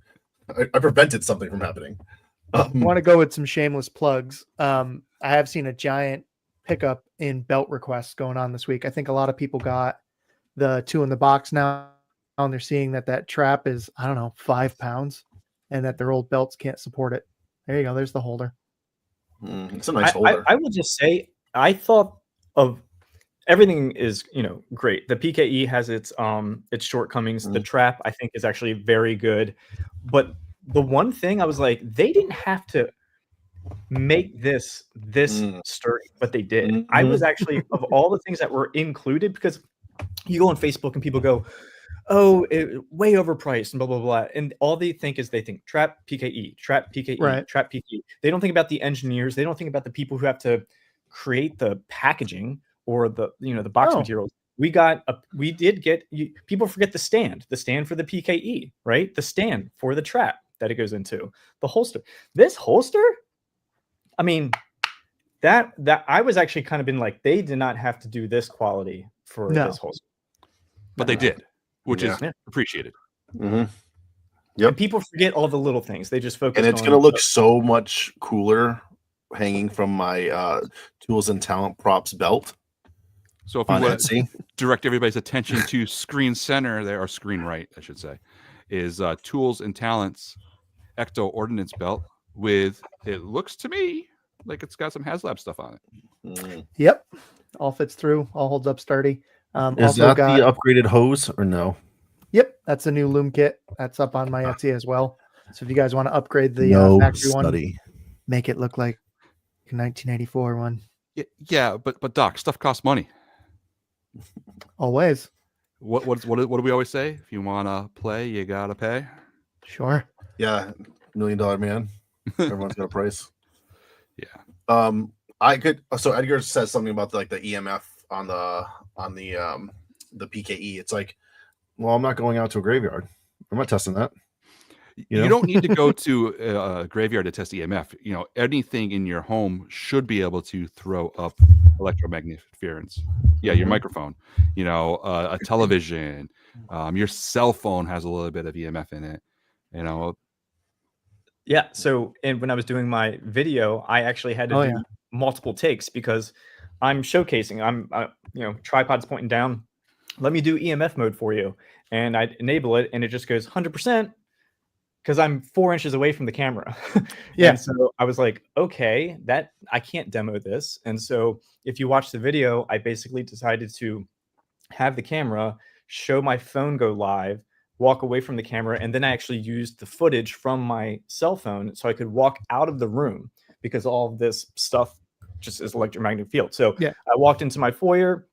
I prevented something from happening. want to go with some shameless plugs. I have seen a giant pickup in belt requests going on this week. I think a lot of people got the 2 in the box now, and they're seeing that trap is, I don't know, 5 pounds, and that their old belts can't support it. There you go. There's the holder. It's a nice holder. I will just say, I thought of everything is great. The PKE has its shortcomings. The trap, I think, is actually very good, but the one thing I was like, they didn't have to make this sturdy, but they did. I was actually, of all the things that were included, because you go on Facebook and people go, oh, way overpriced and blah, blah, blah. And all they think is trap PKE, trap PKE, Right. trap PKE. They don't think about the engineers. They don't think about the people who have to create the packaging or the box materials. We did get, people forget the stand for the PKE, right? The stand for the trap that it goes into, the holster. This holster, I mean, that I was actually kind of been like, they did not have to do this quality for this holster. But they did, which is appreciated. Yep. And people forget all the little things. They just focus And it's on going to look so much cooler hanging from my Tools and Talent Props belt. So if we On want to Etsy. direct everybody's attention to screen center there, or screen right, I should say, is Tools and Talents Ecto Ordnance Belt with, it looks to me like it's got some HasLab stuff on it. Yep. All fits through, all holds up sturdy. Is Also that got, the upgraded hose or no? yep, that's a new loom kit. That's up on my Etsy as well. So if you guys want to upgrade the No factory study. one, make it look like a 1984 one. Yeah, but Doc, stuff costs money. Always. What do we always say? If you want to play, you gotta pay. Sure. Yeah, $1 Million Man. Everyone's got a price. Yeah. I could. So Edgar says something about the EMF on the PKE. It's like, well, I'm not going out to a graveyard. I'm not testing that. You don't need to go to a graveyard to test EMF. Anything in your home should be able to throw up electromagnetic interference. Yeah, your microphone, a television, your cell phone has a little bit of EMF in it. Yeah. So, and when I was doing my video, I actually had to do multiple takes because I'm showcasing. Tripod's pointing down. Let me do EMF mode for you, and I enable it, and it just goes 100%. Because I'm 4 inches away from the camera. Yeah. And so I was like, okay, that I can't demo this. And so if you watch the video, I basically decided to have the camera, show my phone go live, walk away from the camera, and then I actually used the footage from my cell phone so I could walk out of the room because all of this stuff just is electromagnetic field. So I walked into my foyer,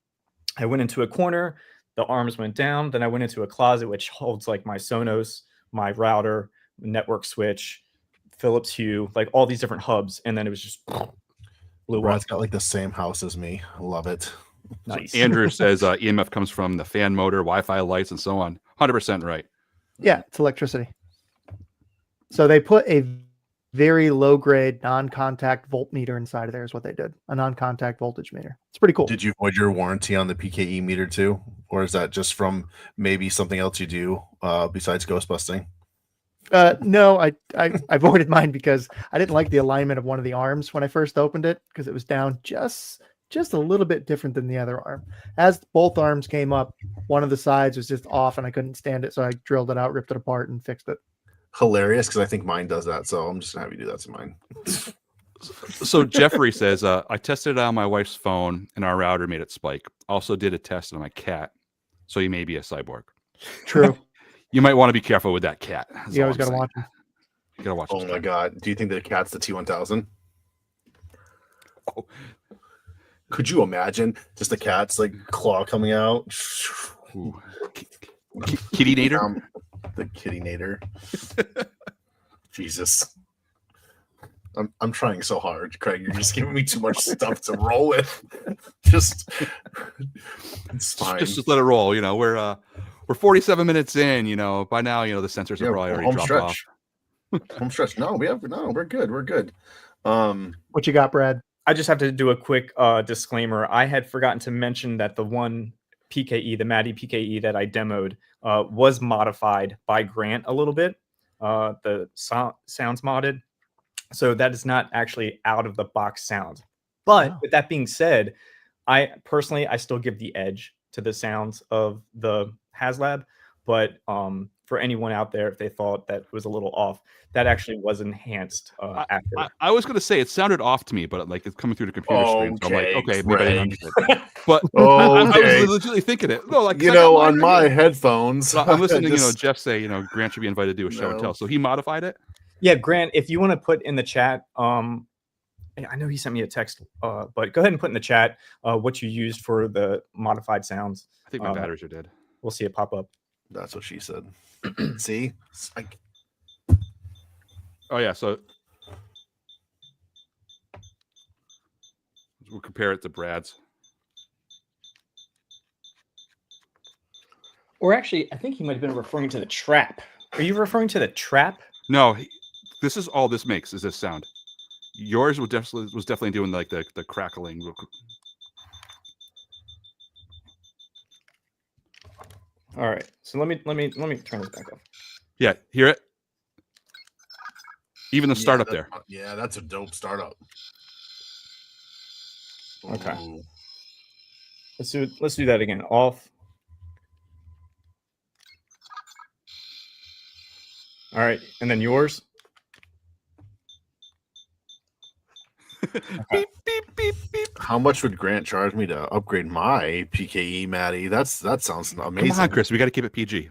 I went into a corner, the arms went down, then I went into a closet which holds like my Sonos, my router, network switch, Philips Hue, like all these different hubs, and then it was just blew up. Brad's got like the same house as me. I love it. Nice. Andrew says EMF comes from the fan motor, Wi-Fi lights, and so on. 100% right. Yeah, it's electricity. So they put a very low grade non-contact voltmeter inside of there is what they did. A non-contact voltage meter. It's pretty cool. Did you void your warranty on the PKE meter too? Or is that just from maybe something else you do besides ghost busting? No, I voided mine because I didn't like the alignment of one of the arms when I first opened it because it was down just a little bit different than the other arm. As both arms came up, one of the sides was just off and I couldn't stand it. So I drilled it out, ripped it apart, and fixed it. Hilarious, because I think mine does that. So I'm just gonna have you do that to mine. So Jeffrey says, I tested it on my wife's phone and our router made it spike. Also did a test on my cat. So he may be a cyborg. True. You might want to be careful with that cat. You always got to watch him. You got to watch Oh my God. Do you think the cat's the T1000? Oh. Could you imagine just the cat's like claw coming out? Kitty nader? The kitty nader. Jesus. I'm trying so hard, Craig. You're just giving me too much stuff to roll with. It's fine. Just let it roll. We're 47 minutes in. By now, the sensors have probably already dropped off. Home stretch. No, we're good. We're good. What you got, Brad? I just have to do a quick disclaimer. I had forgotten to mention that the one PKE, the Maddie PKE that I demoed, was modified by Grant a little bit. The sounds modded. So that is not actually out of the box sound. But with that being said, I still give the edge to the sounds of the HasLab. But for anyone out there, if they thought that was a little off, that actually was enhanced after. I was going to say it sounded off to me, but like it's coming through the computer screen. So I'm like, okay, maybe I didn't understand. But I was legitimately thinking it. No, like on my headphones. I'm listening to Jeff say, Grant should be invited to do a show and tell. So he modified it. Yeah, Grant, if you want to put in the chat, I know he sent me a text, but go ahead and put in the chat what you used for the modified sounds. I think my batteries are dead. We'll see it pop up. That's what she said. See? Oh, yeah. So we'll compare it to Brad's. Or actually, I think he might have been referring to the trap. Are you referring to the trap? No, this is all this makes is this sound. Yours was definitely doing like the crackling. All right, so let me turn this back up. Yeah, hear it. Even the startup there. Yeah, that's a dope startup. Okay. Ooh. Let's do that again. Off. All right, and then yours. Beep, beep, beep, beep. How much would Grant charge me to upgrade my PKE, Maddie? That sounds amazing. Come on, Chris. We got to keep it PG.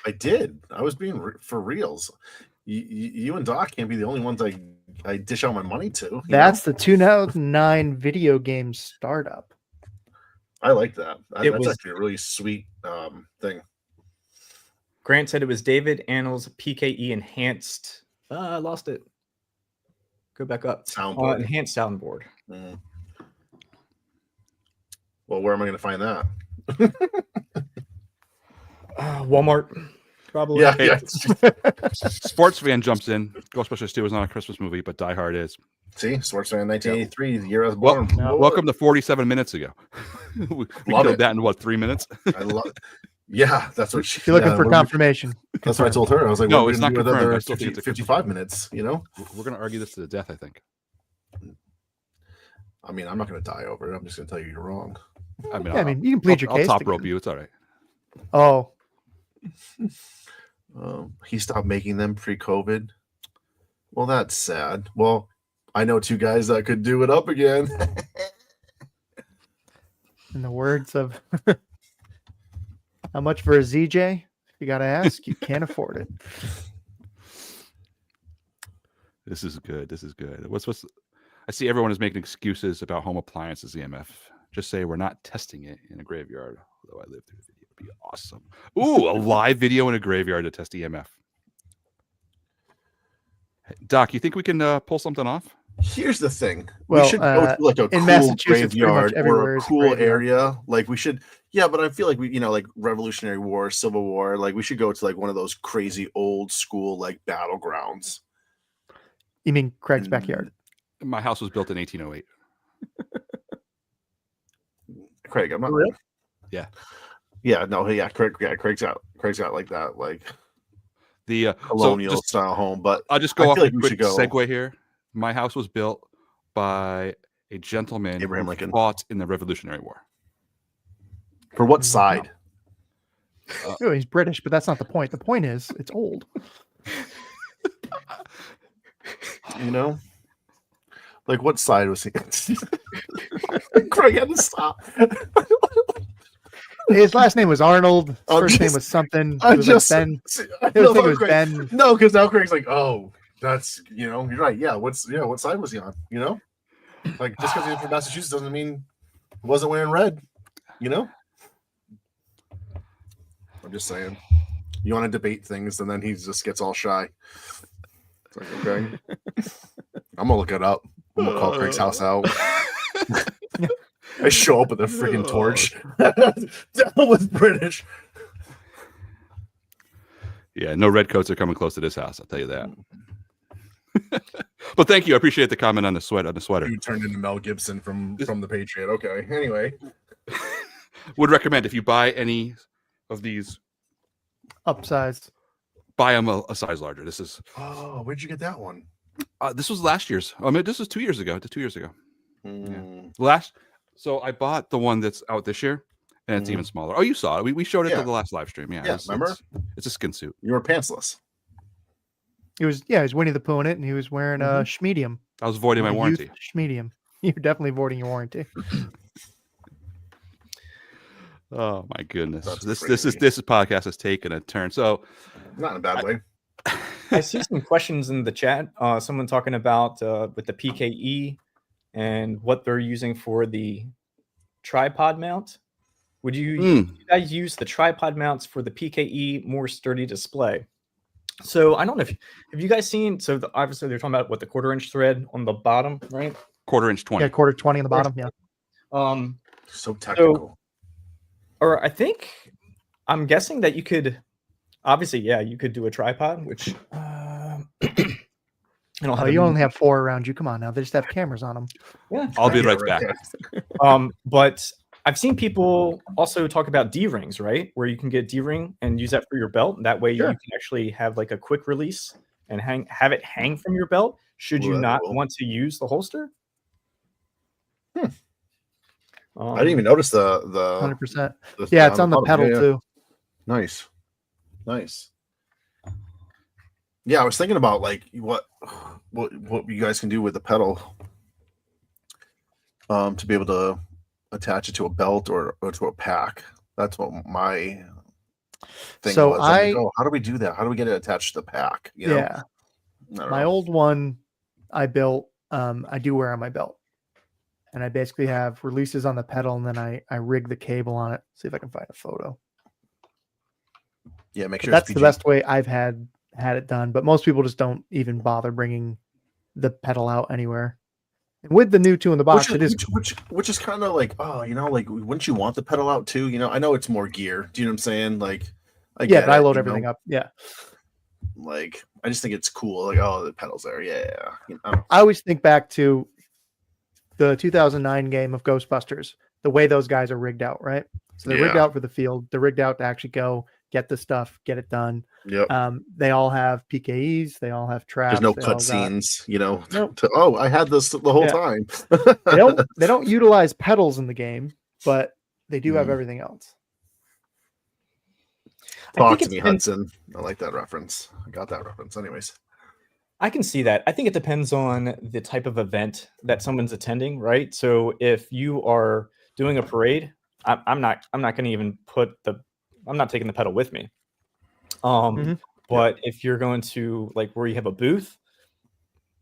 I did. I was being for reals. You and Doc can't be the only ones I dish out my money to. That's the 2009 video game startup. I like that. That's was- actually a really sweet thing. Grant said it was David Annals PKE enhanced. I lost it. Go back up. Soundboard. Enhanced soundboard. Mm. Well, where am I going to find that? Walmart, probably. Yeah, Hey, yeah. Sports fan jumps in. Ghostbusters 2 is not a Christmas movie, but Die Hard is. See, Sports Fan 1983, the year I was born. Welcome to 47 minutes ago. we Love killed it. that in what, 3 minutes? I love. Yeah, that's what she. If you're looking yeah, for what do we- confirmation, That's what I told her. I was like, No, what are we it's gonna not do with confirmed. other I still think 50, it's a 55 minutes, you know? We're going to argue this to the death, I think. I mean, I'm not going to die over it. I'm just going to tell you you're wrong. I mean, yeah, I mean, you can plead your I'll case. top to- rope you. It's all right. Oh, He stopped making them pre-COVID. Well, that's sad. Well, I know two guys that could do it up again. in the words of how much for a ZJ? You got to ask. You can't afford it. This is good. This is good. What's I see everyone is making excuses about home appliances EMF. Just say we're not testing it in a graveyard. Although I lived through the video, it'd be awesome. Ooh, a live video in a graveyard to test EMF. Hey, Doc, you think we can pull something off? Here's the thing. Well, we should go to like a in cool Massachusetts, pretty much graveyard everywhere or a is a cool graveyard. area. Like we should, yeah, but I feel like we, like Revolutionary War, Civil War, like we should go to like one of those crazy old school like battlegrounds. You mean Craig's backyard? My house was built in 1808. Craig, I'm not. Really? Yeah. Yeah, no, yeah, Craig's got like that, like The colonial style home. But I'll just I go off feel a like we quick should go- segue here. My house was built by a gentleman Abraham who Lincoln. fought in the Revolutionary War. for what side? Oh, he's British, but that's not the point. The point is, it's old. You know, like what side was he? Craig had to stop. His last name was Arnold. His I'm first name just- was something. I It was like just Ben. I His love name how was Craig- Ben. No, because now Craig's like, oh, that's you're right. Yeah, what side was he on? Like just because he's from Massachusetts doesn't mean he wasn't wearing red. I'm just saying. You want to debate things, and then he just gets all shy. It's like, okay, I'm gonna look it up. I'm gonna call Craig's house out. I show up with a freaking torch. That was British. Yeah, no red coats are coming close to this house. I'll tell you that. But thank you. I appreciate the comment on the sweater. You turned into Mel Gibson from the Patriot. Okay. Anyway, Would recommend if you buy any of these, Upsized. buy them a size larger. This is oh, where'd you get that one? this was last year's. I mean, this was 2 years ago. 2 years ago. Mm, So I bought the one that's out this year, and it's even smaller. Oh, you saw it. We showed it Yeah. to the last live stream. Yeah, Yeah, remember? It's a skin suit. You were pantsless. He was Winnie the Pooh in it, and he was wearing a schmedium. I was voiding my A warranty. youth Schmedium. You're definitely voiding your warranty. Oh my goodness! That's This crazy. podcast has taken a turn. So Not in a bad way. I see some questions in the chat. Someone talking about with the PKE and what they're using for the tripod mount. Would you guys use the tripod mounts for the PKE more sturdy display? So I don't know if have you guys seen. So obviously they're talking about what the 1/4-inch thread on the bottom, right? 1/4-inch 20. Yeah, quarter 20 on the bottom. Yeah. So technical. Or I think I'm guessing that you could obviously, you could do a tripod, which I don't Oh, have you a- only have 4 around you. Come on now. They just have cameras on them. yeah. I'll be Yeah, right right back. there. But I've seen people also talk about D-rings, right? Where you can get D-ring and use that for your belt. And that way Sure. you can actually have like a quick release and have it hang from your belt. Should Ooh, you that's not cool. want to use the holster? I didn't even notice the 100%. Yeah, it's on the pedal too. Nice. Yeah, I was thinking about like what you guys can do with the pedal, to be able to attach it to a belt or to a pack. That's what my thing So was. I'm like, oh, how do we do that? How do we get it attached to the pack? You know? Yeah, I don't my know. old one I built. I do wear on my belt, and I basically have releases on the pedal, and then I rig the cable on it. See if I can find a photo. Yeah, make But sure that's it's the best way I've had it done. But most people just don't even bother bringing the pedal out anywhere. And with the new 2 in the box, it is which is kind of like, oh, you know, like wouldn't you want the pedal out too? You know, I know it's more gear. Do you know what I'm saying? Like, I get but I it, load you everything know? up. Yeah, Like, I just think it's cool. Like, oh, the pedal's there. Yeah. You know? I always think back to the 2009 game of Ghostbusters. The way those guys are rigged out, right? So they're rigged out for the field. They're rigged out to actually go get the stuff, get it done. Yep. They all have PKEs. They all have traps. There's no they all got- cutscenes, you know. Nope. Oh, I had this the whole Yeah. time. They don't utilize pedals in the game, but they do have everything else. Talk to me, Hudson. I like that reference. I got that reference. Anyways. I can see that. I think it depends on the type of event that someone's attending, right? So if you are doing a parade, I'm not going to even I'm not taking the pedal with me. But if you're going to like where you have a booth,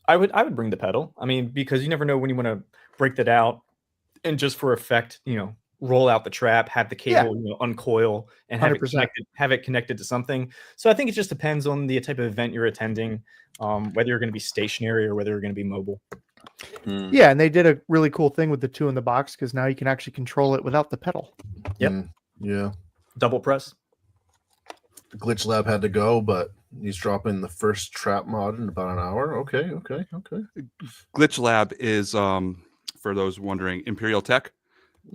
I would bring the pedal. I mean, because you never know when you want to break that out and just for effect, you know, roll out the trap, have the cable, you know, uncoil and have 100%. it connected to something. So I think it just depends on the type of event you're attending, whether you're going to be stationary or whether you're going to be mobile. Yeah, and they did a really cool thing with the 2 in the box because now you can actually control it without the pedal. Yep. Yeah. Double press. Glitch Lab had to go, but he's dropping the first trap mod in about an hour. Okay. Glitch Lab is, for those wondering, Imperial Tech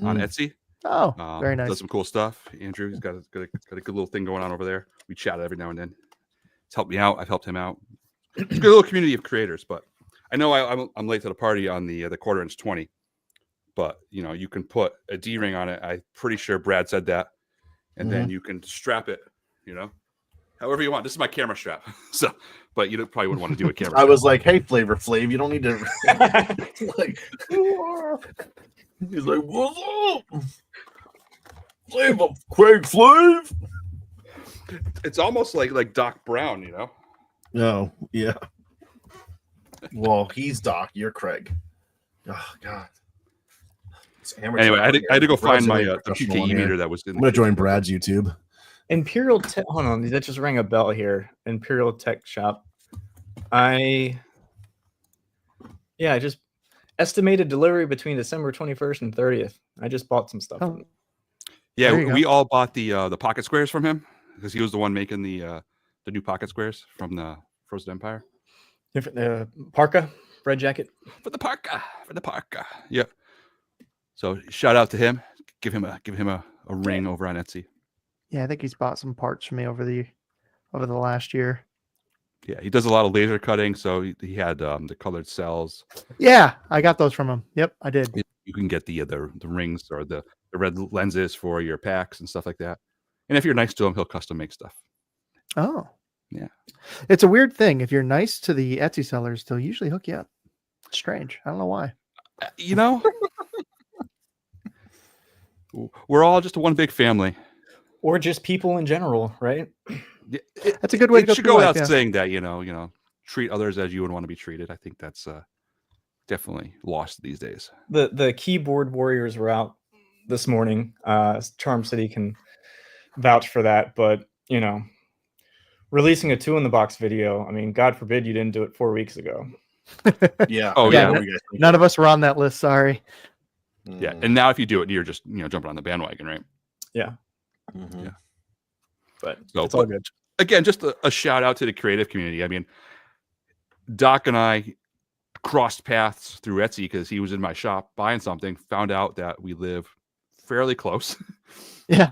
on Etsy. Oh, very nice. Does some cool stuff. Andrew, he's got a good little thing going on over there. We chat every now and then. He's helped me out. I've helped him out. It's a good little community of creators. But I know I'm late to the party on the 1/4 inch 20. But you know, you can put a D-ring on it. I'm pretty sure Brad said that, and then you can strap it. You know, however you want. This is my camera strap. So, but you probably wouldn't want to do a camera. I was like, hey, Flavor Flav, you don't need to. Like, he's like, what's up? Flavor Craig Flav. It's almost like Doc Brown, you know. No, yeah. Well, he's Doc. You're Craig. Oh God. Anyway, I had to go find my the PKE meter that was in. I'm gonna join Brad's YouTube. Imperial Tech. Hold on, that just rang a bell here. Imperial Tech Shop. I just estimated delivery between December 21st and 30th. I just bought some stuff. From Yeah, we all bought the pocket squares from him because he was the one making the new pocket squares from the Frozen Empire. Parka, red jacket For the parka. Yep. So shout out to him. Give him a ring over on Etsy. Yeah, I think he's bought some parts from me over the last year. Yeah, he does a lot of laser cutting, so he had the colored cells. Yeah, I got those from him. Yep, I did. You can get the rings or the red lenses for your packs and stuff like that. And if you're nice to him, he'll custom make stuff. Oh, yeah. It's a weird thing. If you're nice to the Etsy sellers, they'll usually hook you up. It's strange. I don't know why. You know, we're all just one big family. or just people in general, right? That's a good way to go. It should go without saying that, you know, treat others as you would want to be treated. I think that's definitely lost these days. The keyboard warriors were out this morning. Charm City can vouch for that, but you know, releasing a 2 in the box video, I mean, God forbid you didn't do it 4 weeks ago. Yeah. Oh yeah. None of us were on that list. Sorry. Yeah. And now if you do it, you're just, jumping on the bandwagon, right? Yeah. Mm-hmm. Yeah. But So, it's all good. Again, just a shout out to the creative community. I mean, Doc and I crossed paths through Etsy because he was in my shop buying something, found out that we live fairly close. Yeah.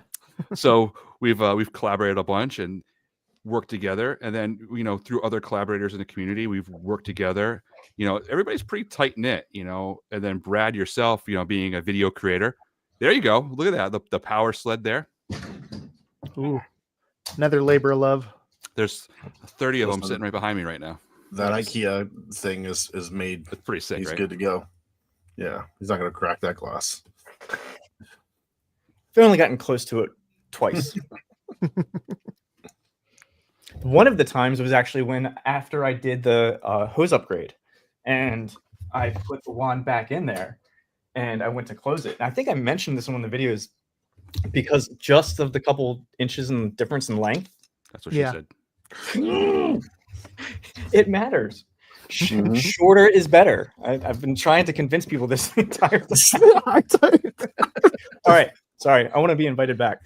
So we've collaborated a bunch and worked together. And then, through other collaborators in the community, we've worked together. Everybody's pretty tight knit, and then Brad, yourself, being a video creator, There you go. Look at that. The power sled there. Ooh, another labor of love. There's 30 of them sitting right behind me right now. That IKEA thing is made. It's pretty sick, He's right? good to go. Yeah, he's not going to crack that glass. I've only gotten close to it twice. One of the times was actually when after I did the hose upgrade, and I put the wand back in there, and I went to close it. And I think I mentioned this in one of the videos because just of the couple inches in difference in length. That's what she said. It matters. Shorter is better. I've been trying to convince people this entire time. All right. Sorry. I want to be invited back.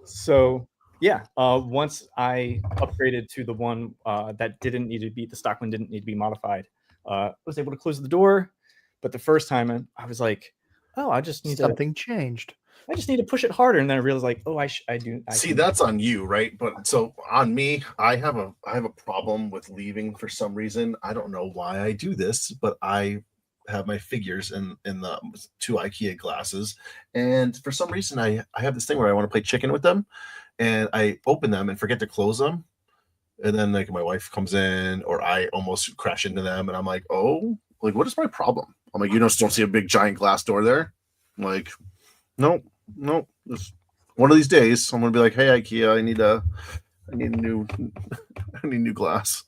So yeah, once I upgraded to the one that didn't need to be, the stock one didn't need to be modified, I was able to close the door. But the first time I was like, oh, I just need something changed. I just need to push it harder, and then I realized, like, oh, I do. See, that's on you, right? But so on me, I have a problem with leaving for some reason. I don't know why I do this, but I have my figures in the 2 IKEA glasses, and for some reason, I have this thing where I want to play chicken with them, and I open them and forget to close them, and then like my wife comes in, or I almost crash into them, and I'm like, oh, like what is my problem? I'm like, you don't see a big giant glass door there? I'm like, nope. Just one of these days, I'm gonna be like, "Hey, IKEA, I need new glass."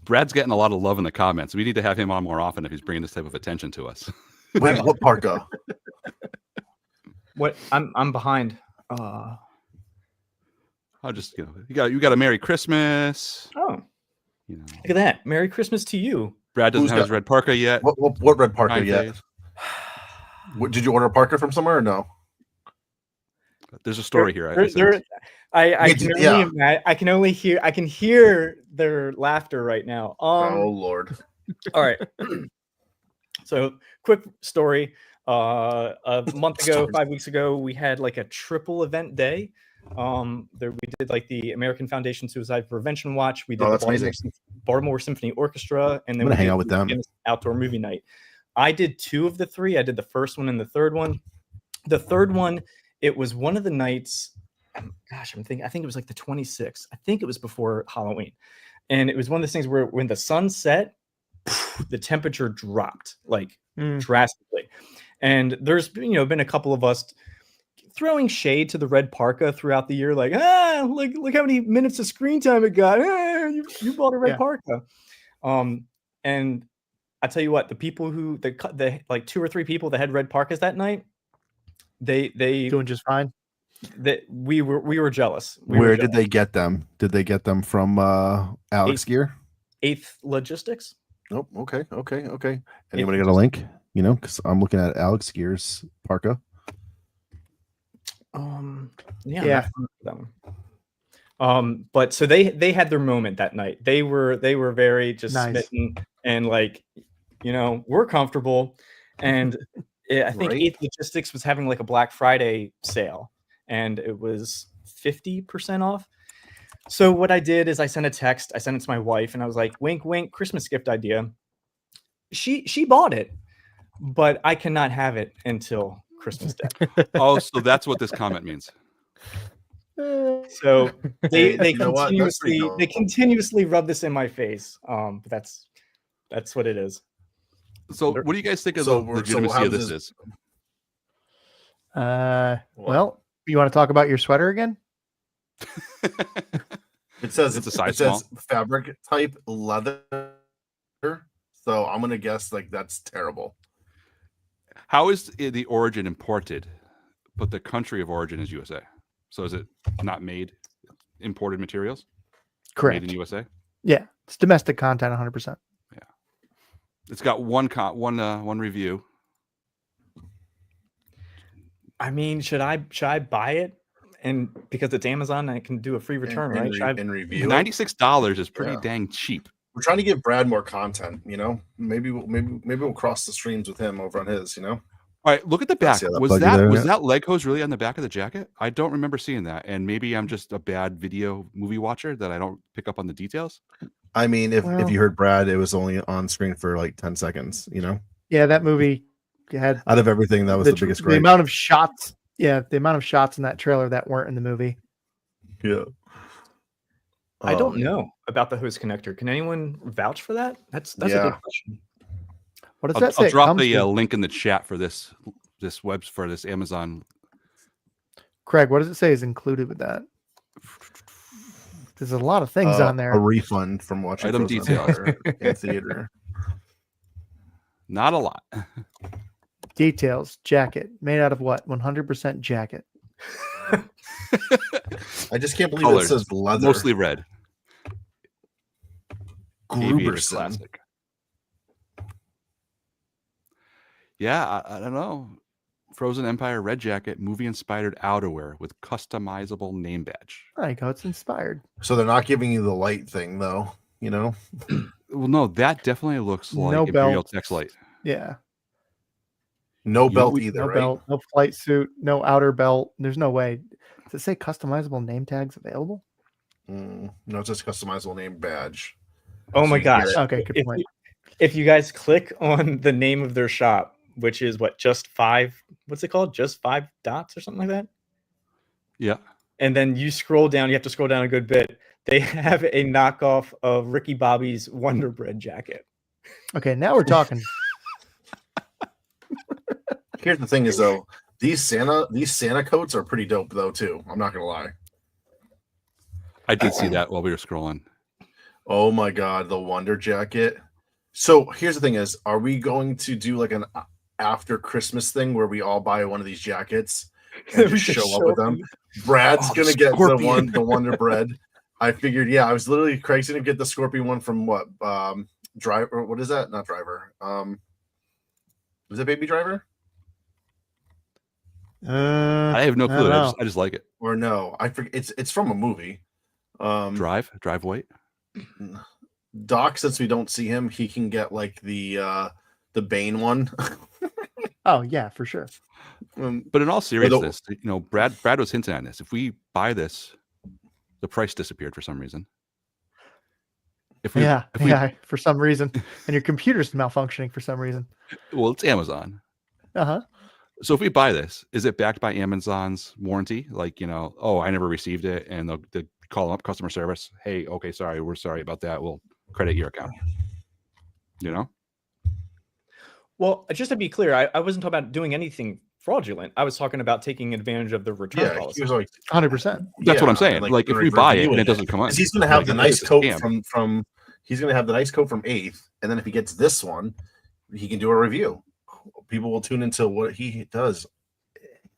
Brad's getting a lot of love in the comments. We need to have him on more often if he's bringing this type of attention to us. Wait, what parka? What? I'm behind. I'll just you got a Merry Christmas. Oh, look at that! Merry Christmas to you. Brad doesn't have his red parka yet. What red parka yet? What, did you order a parka from somewhere or no? There's a story here. I can hear their laughter right now. Oh Lord! All right. So, quick story. A month ago, 5 weeks ago, we had like a triple event day. We did like the American Foundation Suicide Prevention Watch. We did the Baltimore Symphony Orchestra, and then we hang out with them. Outdoor movie night. I did 2 of the 3. I did the first one and the third one. The third one, it was one of the nights. Gosh, I think it was like the 26th. I think it was before Halloween, and it was one of those things where when the sun set, the temperature dropped like drastically. And there's been a couple of us throwing shade to the red parka throughout the year, like look how many minutes of screen time it got. You bought a red parka, and I tell you what, the people who the like 2 or 3 people that had red parkas that night, they doing just fine. That we were jealous. Where did they get them? Did they get them from Alex Gear? 8th Logistics. Nope. Okay. Anybody got a link? Because I'm looking at Alex Gear's parka. Yeah. But so they had their moment that night. They were very just smitten, and like, we're comfortable. And I think 8th Logistics was having like a Black Friday sale, and it was 50% off. So what I did is I sent a text. I sent it to my wife, and I was like, wink, wink, Christmas gift idea. She bought it, but I cannot have it until Christmas Day. Oh, so that's what this comment means. So they continuously rub this in my face. But that's what it is. So what do you guys think of the legitimacy of this? Well, you want to talk about your sweater again? It says it's a size small. Fabric type leather. So I'm gonna guess like that's terrible. How is the origin imported, but the country of origin is USA? So is it not made imported materials? Correct. Made in USA? Yeah, it's domestic content 100%. Yeah. It's got one review. I mean, should I buy it? And because it's Amazon, I can do a free return, right? Review $96 is pretty dang cheap. We're trying to give Brad more content, Maybe we'll cross the streams with him over on his, All right, look at the back. Was that leg hose really on the back of the jacket? I don't remember seeing that, and maybe I'm just a bad movie watcher that I don't pick up on the details. I mean, if you heard Brad, it was only on screen for like 10 seconds, Yeah, that movie had Out of everything, that was the biggest the gripe. amount of shots. Yeah, the amount of shots in that trailer that weren't in the movie. Yeah. I don't know about the host connector. Can anyone vouch for that? That's a Yeah. good question. What does that say? I'll it drop comes the with? link in the chat for this Amazon. Craig, what does it say is included with that? There's a lot of things on there. A refund from watching Item Frozen details. Empire in theater. Not a lot. Details. Jacket. Made out of what? 100% jacket. I just can't believe Colors, it says leather. mostly red. Aviator Gruberson. classic. Yeah, I don't know. Frozen Empire red jacket, movie inspired outerwear with customizable name badge. There you go. It's inspired. So they're not giving you the light thing, though. You know. Well, no, that definitely looks like No Imperial belt. Text Light. Yeah. No You- belt either, No right? belt. No flight suit. No outer belt. There's no way. Does it say customizable name tags available? No, it says customizable name badge. Oh So my you can get gosh. it. Okay, good point. If you guys click on the name of their shop, which is just 5, what's it called? Just 5 dots or something like that. Yeah. And then you scroll down, you have to scroll down a good bit. They have a knockoff of Ricky Bobby's Wonder Bread jacket. Okay, now we're talking. Here's the thing: is though these Santa coats are pretty dope though too. I'm not gonna lie. I did see that while we were scrolling. Oh my god, the Wonder Jacket. So here's the thing: is are we going to do like an after Christmas thing where we all buy one of these jackets and We just just show up show with them? Brad's Oh, gonna get Scorpion. the Wonder Bread. I figured, yeah, I was literally Craig's gonna get the Scorpion one from what? Driver? What is that? Not Driver. Was it Baby Driver? I have no I clue. don't know. I just like it. Or no? I forget. It's from a movie. Drive White. Doc, since we don't see him, he can get like the Bane one. Oh yeah, for sure. But in all seriousness, Brad was hinting on this. If we buy this, the price disappeared for some reason. If we, for some reason, and your computer's malfunctioning for some reason. Well, it's Amazon. Uh-huh. So if we buy this, is it backed by Amazon's warranty? Like, oh, I never received it, and they'll call up customer service. Hey, okay, sorry, we're sorry about that. We'll credit your account. Well, just to be clear, I wasn't talking about doing anything fraudulent. I was talking about taking advantage of the return Yeah, policy. he was like 100%. That's what I'm saying. Like if we buy it and it doesn't come on, he's gonna have the nice coat scam. from he's gonna have the nice coat from 8th, and then if he gets this one, he can do a review. People will tune into what he does.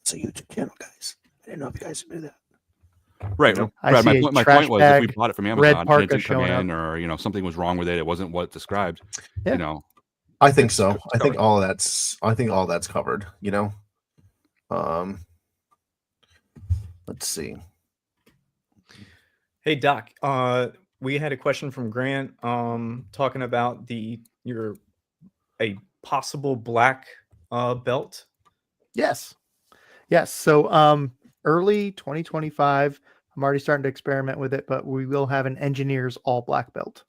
It's a YouTube channel, guys. I didn't know if you guys knew that. Right. I Brad, see a my trash point was if we bag, bought it from red Amazon and parka it didn't come showing in, or something was wrong with it, it wasn't what described. Yeah. I think so. It's I think covered. all that's covered. Let's see. Hey Doc, we had a question from Grant talking about a possible black belt. Yes. So early 2025, I'm already starting to experiment with it, but we will have an engineer's all black belt.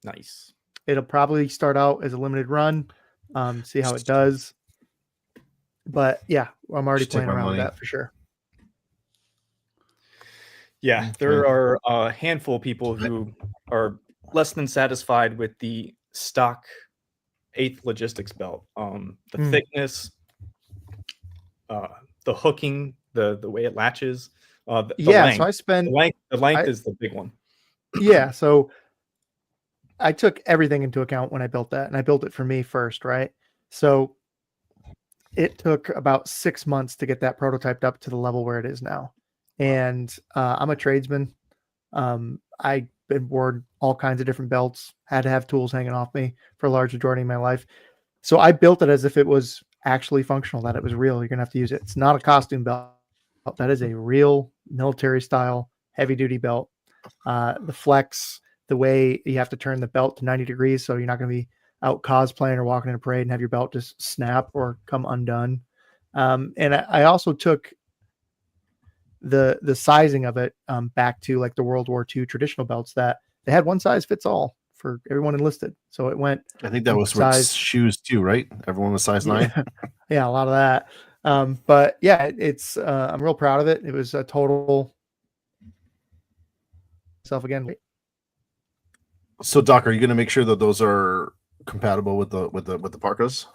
Nice. It'll probably start out as a limited run, see how it does. But yeah, I'm already Just take playing my around with money. that for sure. Yeah, there are a handful of people who are less than satisfied with the stock 8th logistics belt. The thickness, the hooking, the way it latches. The length. So I spend the length is the big one. yeah, so I took everything into account when I built that, and I built it for me first, right? So it took about 6 months to get that prototyped up to the level where it is now. And I'm a tradesman. I've been worn all kinds of different belts, had to have tools hanging off me for a large majority of my life. So I built it as if it was actually functional, that it was real. You're going to have to use it. It's not a costume belt. That is a real military style, heavy duty belt. The flex, the way you have to turn the belt to 90 degrees. So you're not going to be out cosplaying or walking in a parade and have your belt just snap or come undone. And I also took the sizing of it back to like the World War II traditional belts that they had one size fits all for everyone enlisted. So it went. I think that was size with shoes too, right? Everyone was size 9. Yeah, a lot of that. But yeah, it's I'm real proud of it. It was a total self again. So, Doc, are you going to make sure that those are compatible with the parkas?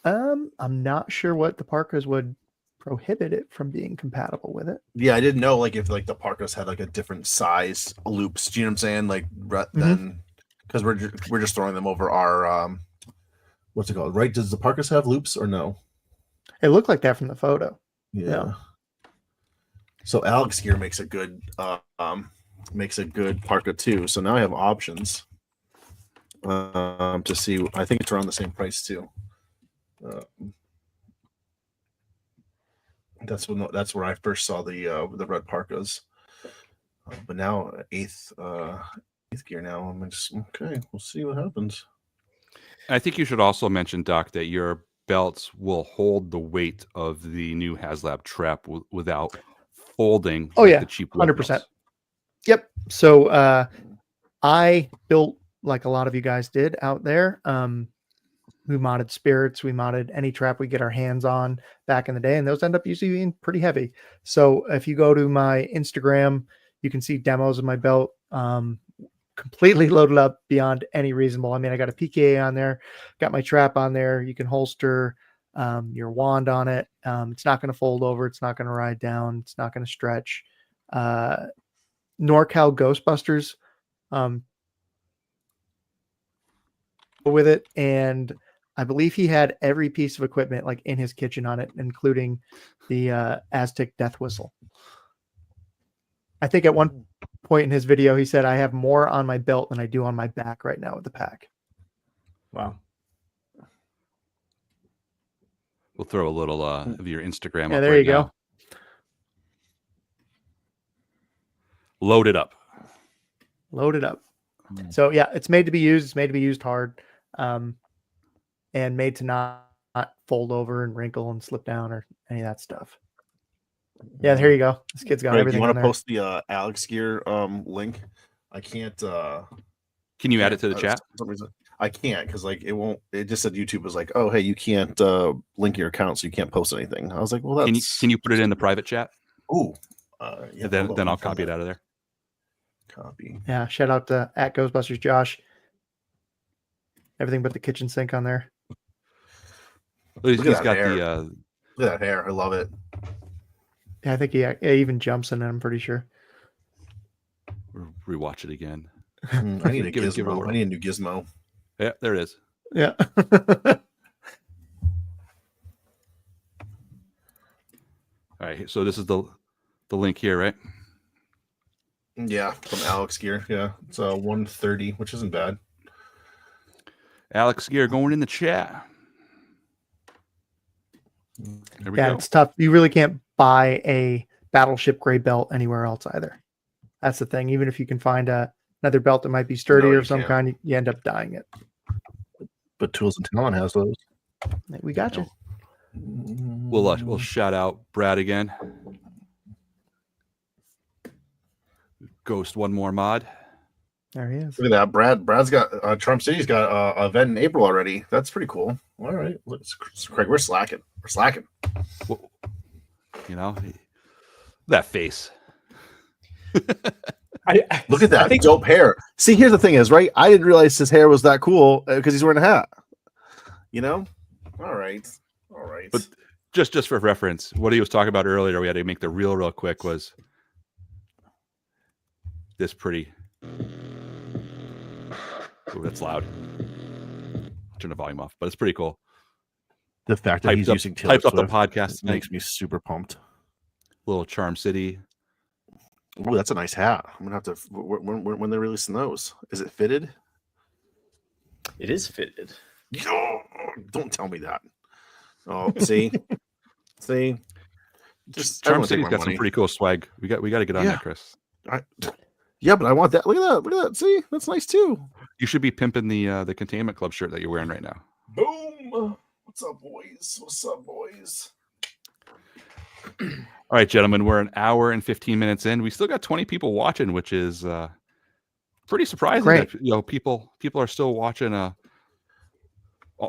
I'm not sure what the parkas would prohibit it from being compatible with it. Yeah, I didn't know like if like the parkas had like a different size loops. Do you know what I'm saying? Like then because we're just throwing them over our what's it called? Right? Does the parkas have loops or no? It looked like that from the photo. Yeah. So Alex Gear makes a good parka too. So now I have options to see. I think it's around the same price too. That's where I first saw the red parkas. But now eighth gear now. I'm just okay. We'll see what happens. I think you should also mention, Doc, that your belts will hold the weight of the new HasLab trap without folding. Oh yeah, the cheap 100%. Yep. So I built like a lot of you guys did out there. We modded spirits, we modded any trap we get our hands on back in the day, and those end up usually being pretty heavy. So if you go to my Instagram, you can see demos of my belt, completely loaded up beyond any reasonable. I mean, I got a PKA on there, got my trap on there. You can holster your wand on it. It's not going to fold over. It's not going to ride down. It's not going to stretch. NorCal Ghostbusters with it, and I believe he had every piece of equipment like in his kitchen on it, including the Aztec death whistle. I think at one point in his video, he said, I have more on my belt than I do on my back right now with the pack. Wow. We'll throw a little of your Instagram Yeah, up there right you now. go. Load it up. Load it up. So yeah, it's made to be used. It's made to be used hard, and made to not fold over and wrinkle and slip down or any of that stuff. Yeah, here you go. This kid's got Greg, everything. You want on to there. post the Alex Gear link? I can't. Can you add it to the chat? For some reason, I can't because like it won't. It just said YouTube was like, oh hey, you can't link your account, so you can't post anything. I was like, well, that's. Can you put it in the private chat? Oh, yeah. Then I'll copy it out of there. Copy. Yeah, shout out to at Ghostbusters Josh. Everything but the kitchen sink on there. He's Look at got that hair. the. Look at that hair. I love it. Yeah, I think he even jumps in it, I'm pretty sure. Rewatch it again. I need a Give it a gizmo. whirl. I need a new gizmo. Yeah, there it is. Yeah. All right, so this is the link here, right? Yeah, from Alex Gear. Yeah, it's 130, which isn't bad. Alex Gear going in the chat. There we Yeah, go. it's tough. You really can't buy a battleship gray belt anywhere else either. That's the thing. Even if you can find another belt that might be sturdier you of some can't. kind, you end up dying it. But Tools and Talent has those. We got you. We'll shout out Brad again. Ghost one more mod. There he is. Look at that, Brad's got Trump City's got an event in April already. That's pretty cool. All right, Craig, we're slacking. We're slacking. Well, you know, that face. Look at that dope hair. See, here's the thing is, right? I didn't realize his hair was that cool because he's wearing a hat. You know? All right. But just for reference, what he was talking about earlier, we had to make the real quick, was this pretty. Ooh, that's loud. Turn the volume off, but it's pretty cool. The fact that he's using Taylor types up the Swift podcast makes me super pumped. Little Charm City. Oh, that's a nice hat. I'm gonna have to when they're releasing those. Is it fitted? It is fitted. Don't tell me that. Oh, see. Just Charm City's got some pretty cool swag. We got to get on that, Chris. Yeah, but I want that. Look at that. See, that's nice too. You should be pimping the Containment Club shirt that you're wearing right now. Boom. What's up, boys? All right, gentlemen, we're an hour and 15 minutes in. We still got 20 people watching, which is pretty surprising Great. that people are still watching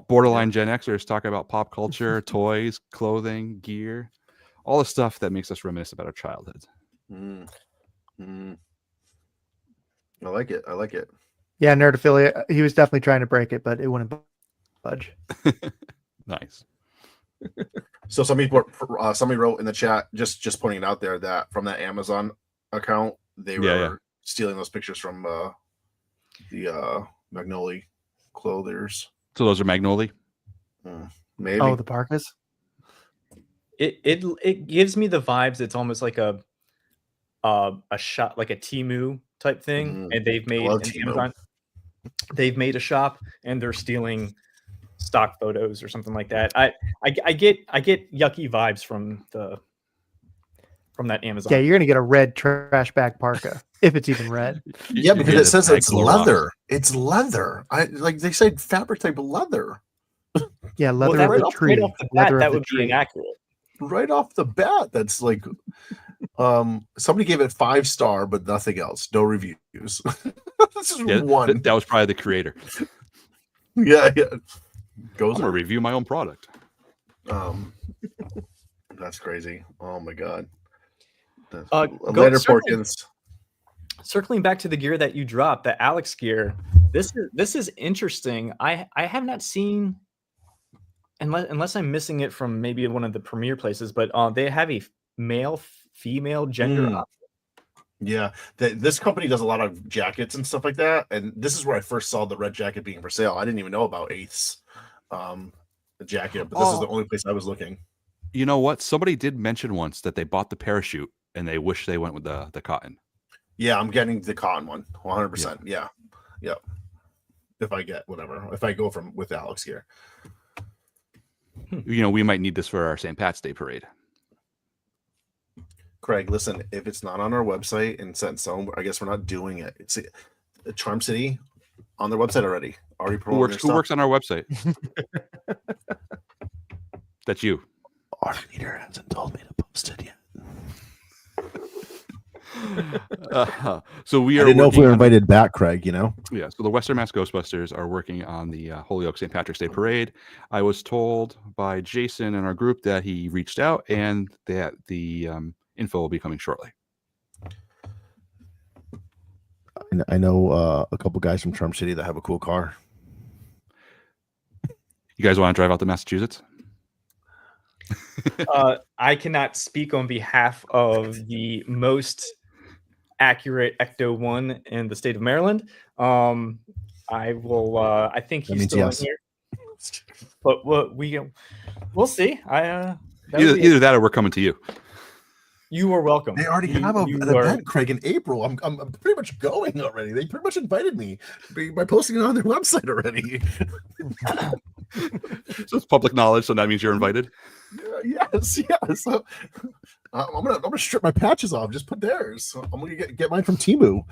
borderline Gen Xers talk about pop culture, toys, clothing, gear, all the stuff that makes us reminisce about our childhood. Mm. I like it. Yeah, Nerdophilia. He was definitely trying to break it, but it wouldn't budge. Nice. So somebody wrote in the chat, just pointing it out there, that from that Amazon account, they were stealing those pictures from the Magnoli clothers. So those are Magnoli? Maybe. Oh, the parkas? It gives me the vibes. It's almost like a shop, like a Temu type thing, and they've made Amazon. They've made a shop, and they're stealing stock photos or something like that. I get yucky vibes from that Amazon. Yeah, you're gonna get a red trash bag parka if it's even red. Yeah, because it says it's leather. It's leather. They say fabric type of leather. Yeah, leather of the tree. Right off the bat, that would be inaccurate. Right off the bat, that's like somebody gave it 5-star, but nothing else. No reviews. This is one. That was probably the creator. Yeah. I'm gonna review my own product. That's crazy. Oh my god. Later, Porkins. Circling back to the gear that you dropped, the Alex gear. This is interesting. I have not seen, unless I'm missing it from maybe one of the premiere places, but they have a male-female gender option. Yeah, this company does a lot of jackets and stuff like that, and this is where I first saw the red jacket being for sale. I didn't even know about Eighth's the jacket, but this is the only place I was looking. You know what? Somebody did mention once that they bought the parachute and they wish they went with the cotton. Yeah, I'm getting the cotton one, 100%. Yeah. If I get whatever, if I go with Alex here, we might need this for our St. Pat's Day parade. Craig, listen, if it's not on our website and set in stone, I guess we're not doing it. It's Charm City on their website already. Who works on our website? That's you. Our leader hasn't told me to post it yet. So we are. I didn't know if we were invited back, Craig. Yeah. So the Western Mass Ghostbusters are working on the Holyoke St. Patrick's Day parade. I was told by Jason in our group that he reached out and that the info will be coming shortly. I know a couple guys from Charm City that have a cool car. You guys want to drive out to Massachusetts? I cannot speak on behalf of the most accurate Ecto 1 in the state of Maryland. I will. I think he's still in here, but we'll see. Either that or we're coming to you. You are welcome. They already have an event, Craig, in April. I'm pretty much going already. They pretty much invited me by posting it on their website already. So it's public knowledge, so that means you're invited. Yes. So, I'm gonna strip my patches off. Just put theirs. I'm gonna get mine from Temu.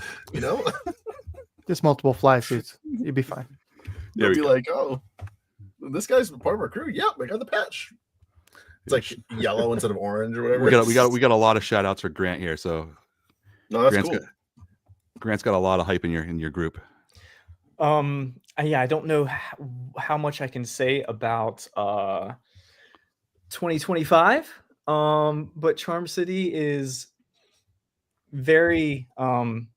Just multiple fly suits. You'd be fine. You'll be like, oh, this guy's part of our crew. Yep, I got the patch. It's like yellow instead of orange or whatever. We got a lot of shout outs for Grant here. So no, that's cool. Grant's got a lot of hype in your group. I don't know how much I can say about 2025. But Charm City is very will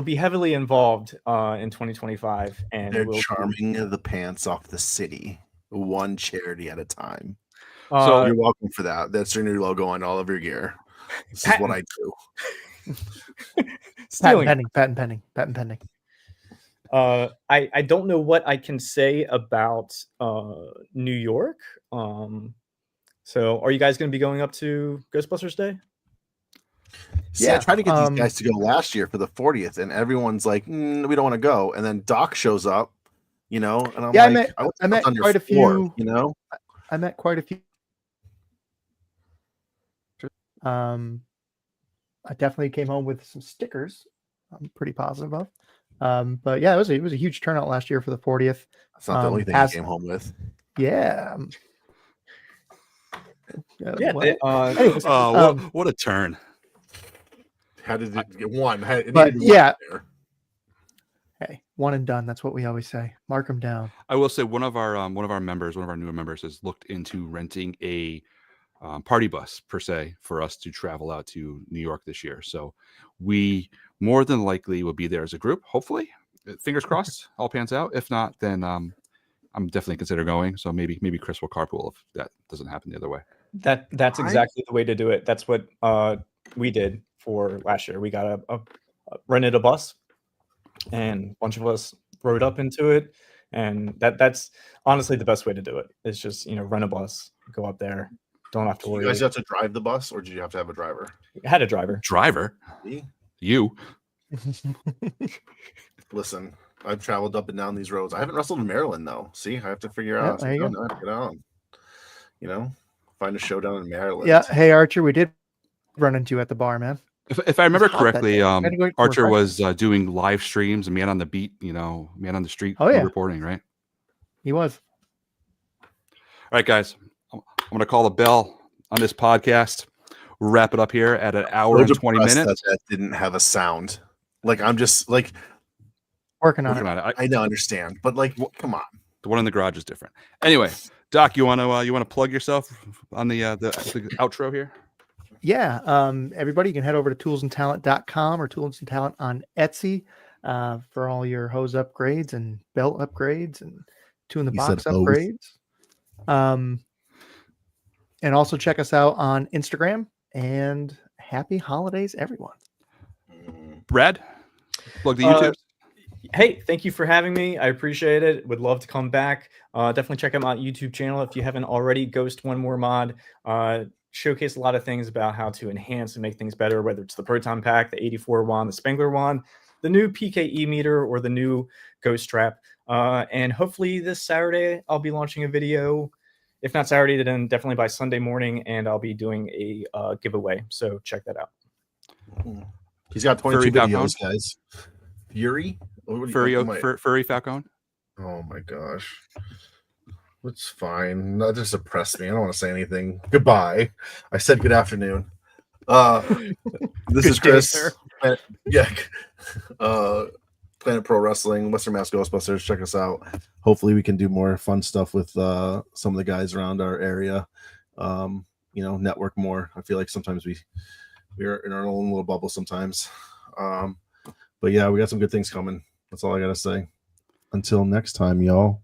be heavily involved in 2025, and they're charming the pants off the city, one charity at a time. So you're welcome for that. That's your new logo on all of your gear. This is what I do. Patent pending. I don't know what I can say about New York. So are you guys going to be going up to Ghostbusters Day? Yeah, I tried to get these guys to go last year for the 40th, and everyone's like, we don't want to go. And then Doc shows up, and I'm I met quite a few. I met quite a few. I definitely came home with some stickers. I'm pretty positive of. But yeah, it was a huge turnout last year for the 40th. That's not the only thing I came home with. Yeah. What a turn. Had to get one. But yeah. Hey, one and done. That's what we always say. Mark them down. I will say one of our newer members has looked into renting a party bus per se for us to travel out to New York this year. So we more than likely will be there as a group. Hopefully, fingers crossed, all pans out. If not, then I'm definitely consider going. So maybe Chris will carpool if that doesn't happen the other way. That's exactly the way to do it. That's what we did for last year. We got rented a bus, and a bunch of us rode up into it, and that's honestly the best way to do it. It's just rent a bus, go up there, don't have to worry. You guys have to drive the bus, or did you have to have a driver? I had a driver. Me? You. Listen, I've traveled up and down these roads. I haven't wrestled in Maryland though. See, I have to figure out. There you go. Get on. Find a showdown in Maryland. Yeah. Hey, Archer, we did run into you at the bar, man. If I remember correctly, Archer was doing live streams, man on the beat, man on the street reporting, right? He was. All right, guys, I'm going to call the bell on this podcast. We'll wrap it up here at an hour and 20 minutes. That didn't have a sound. Like, I'm just like working on it. I don't understand, but like, come on. The one in the garage is different. Anyway, Doc, you want to plug yourself on the outro here? Yeah. Everybody, you can head over to toolsandtalent.com or Tools and Talent on Etsy for all your hose upgrades and belt upgrades and two-in-the-box upgrades. And also check us out on Instagram, and happy holidays, everyone. Brad, plug the YouTube. Hey, thank you for having me. I appreciate it. Would love to come back. Definitely check out my YouTube channel if you haven't already. Ghost One More Mod. Showcase a lot of things about how to enhance and make things better, whether it's the Proton Pack, the 84 wand, the Spengler wand, the new PKE meter, or the new Ghost Strap. And hopefully this Saturday, I'll be launching a video. If not Saturday, then definitely by Sunday morning, and I'll be doing a giveaway. So check that out. He's got 22 videos, guys. Fury? Furry Falcon? Oh my gosh. It's fine. That just suppressed me. I don't want to say anything. Goodbye. I said good afternoon. This is Chris. Planet Pro Wrestling, Western Mass Ghostbusters. Check us out. Hopefully we can do more fun stuff with some of the guys around our area. Network more. I feel like sometimes we're in our own little bubble sometimes. But yeah, we got some good things coming. That's all I gotta say. Until next time, y'all.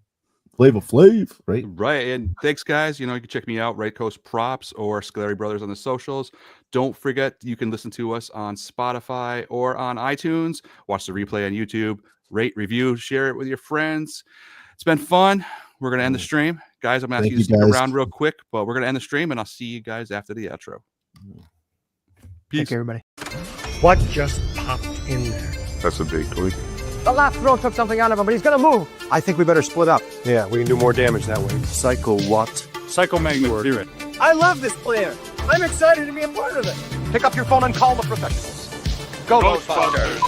Flavor Flav, right? Right. And thanks, guys. You can check me out, Right Coast Props or Scary Brothers on the socials. Don't forget, you can listen to us on Spotify or on iTunes. Watch the replay on YouTube. Rate, review, share it with your friends. It's been fun. We're going to end the stream. Guys, I'm going to ask you to stick around real quick, but we're going to end the stream, and I'll see you guys after the outro. Peace. Thank you, everybody. What just popped in there? That's a big tweak. The last throw took something out of him, but he's gonna move. I think we better split up. Yeah, we can do more damage that way. Psycho what? Psychomagnet theory. I love this player. I'm excited to be a part of it. Pick up your phone and call the professionals. Ghostbusters.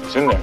It's in there.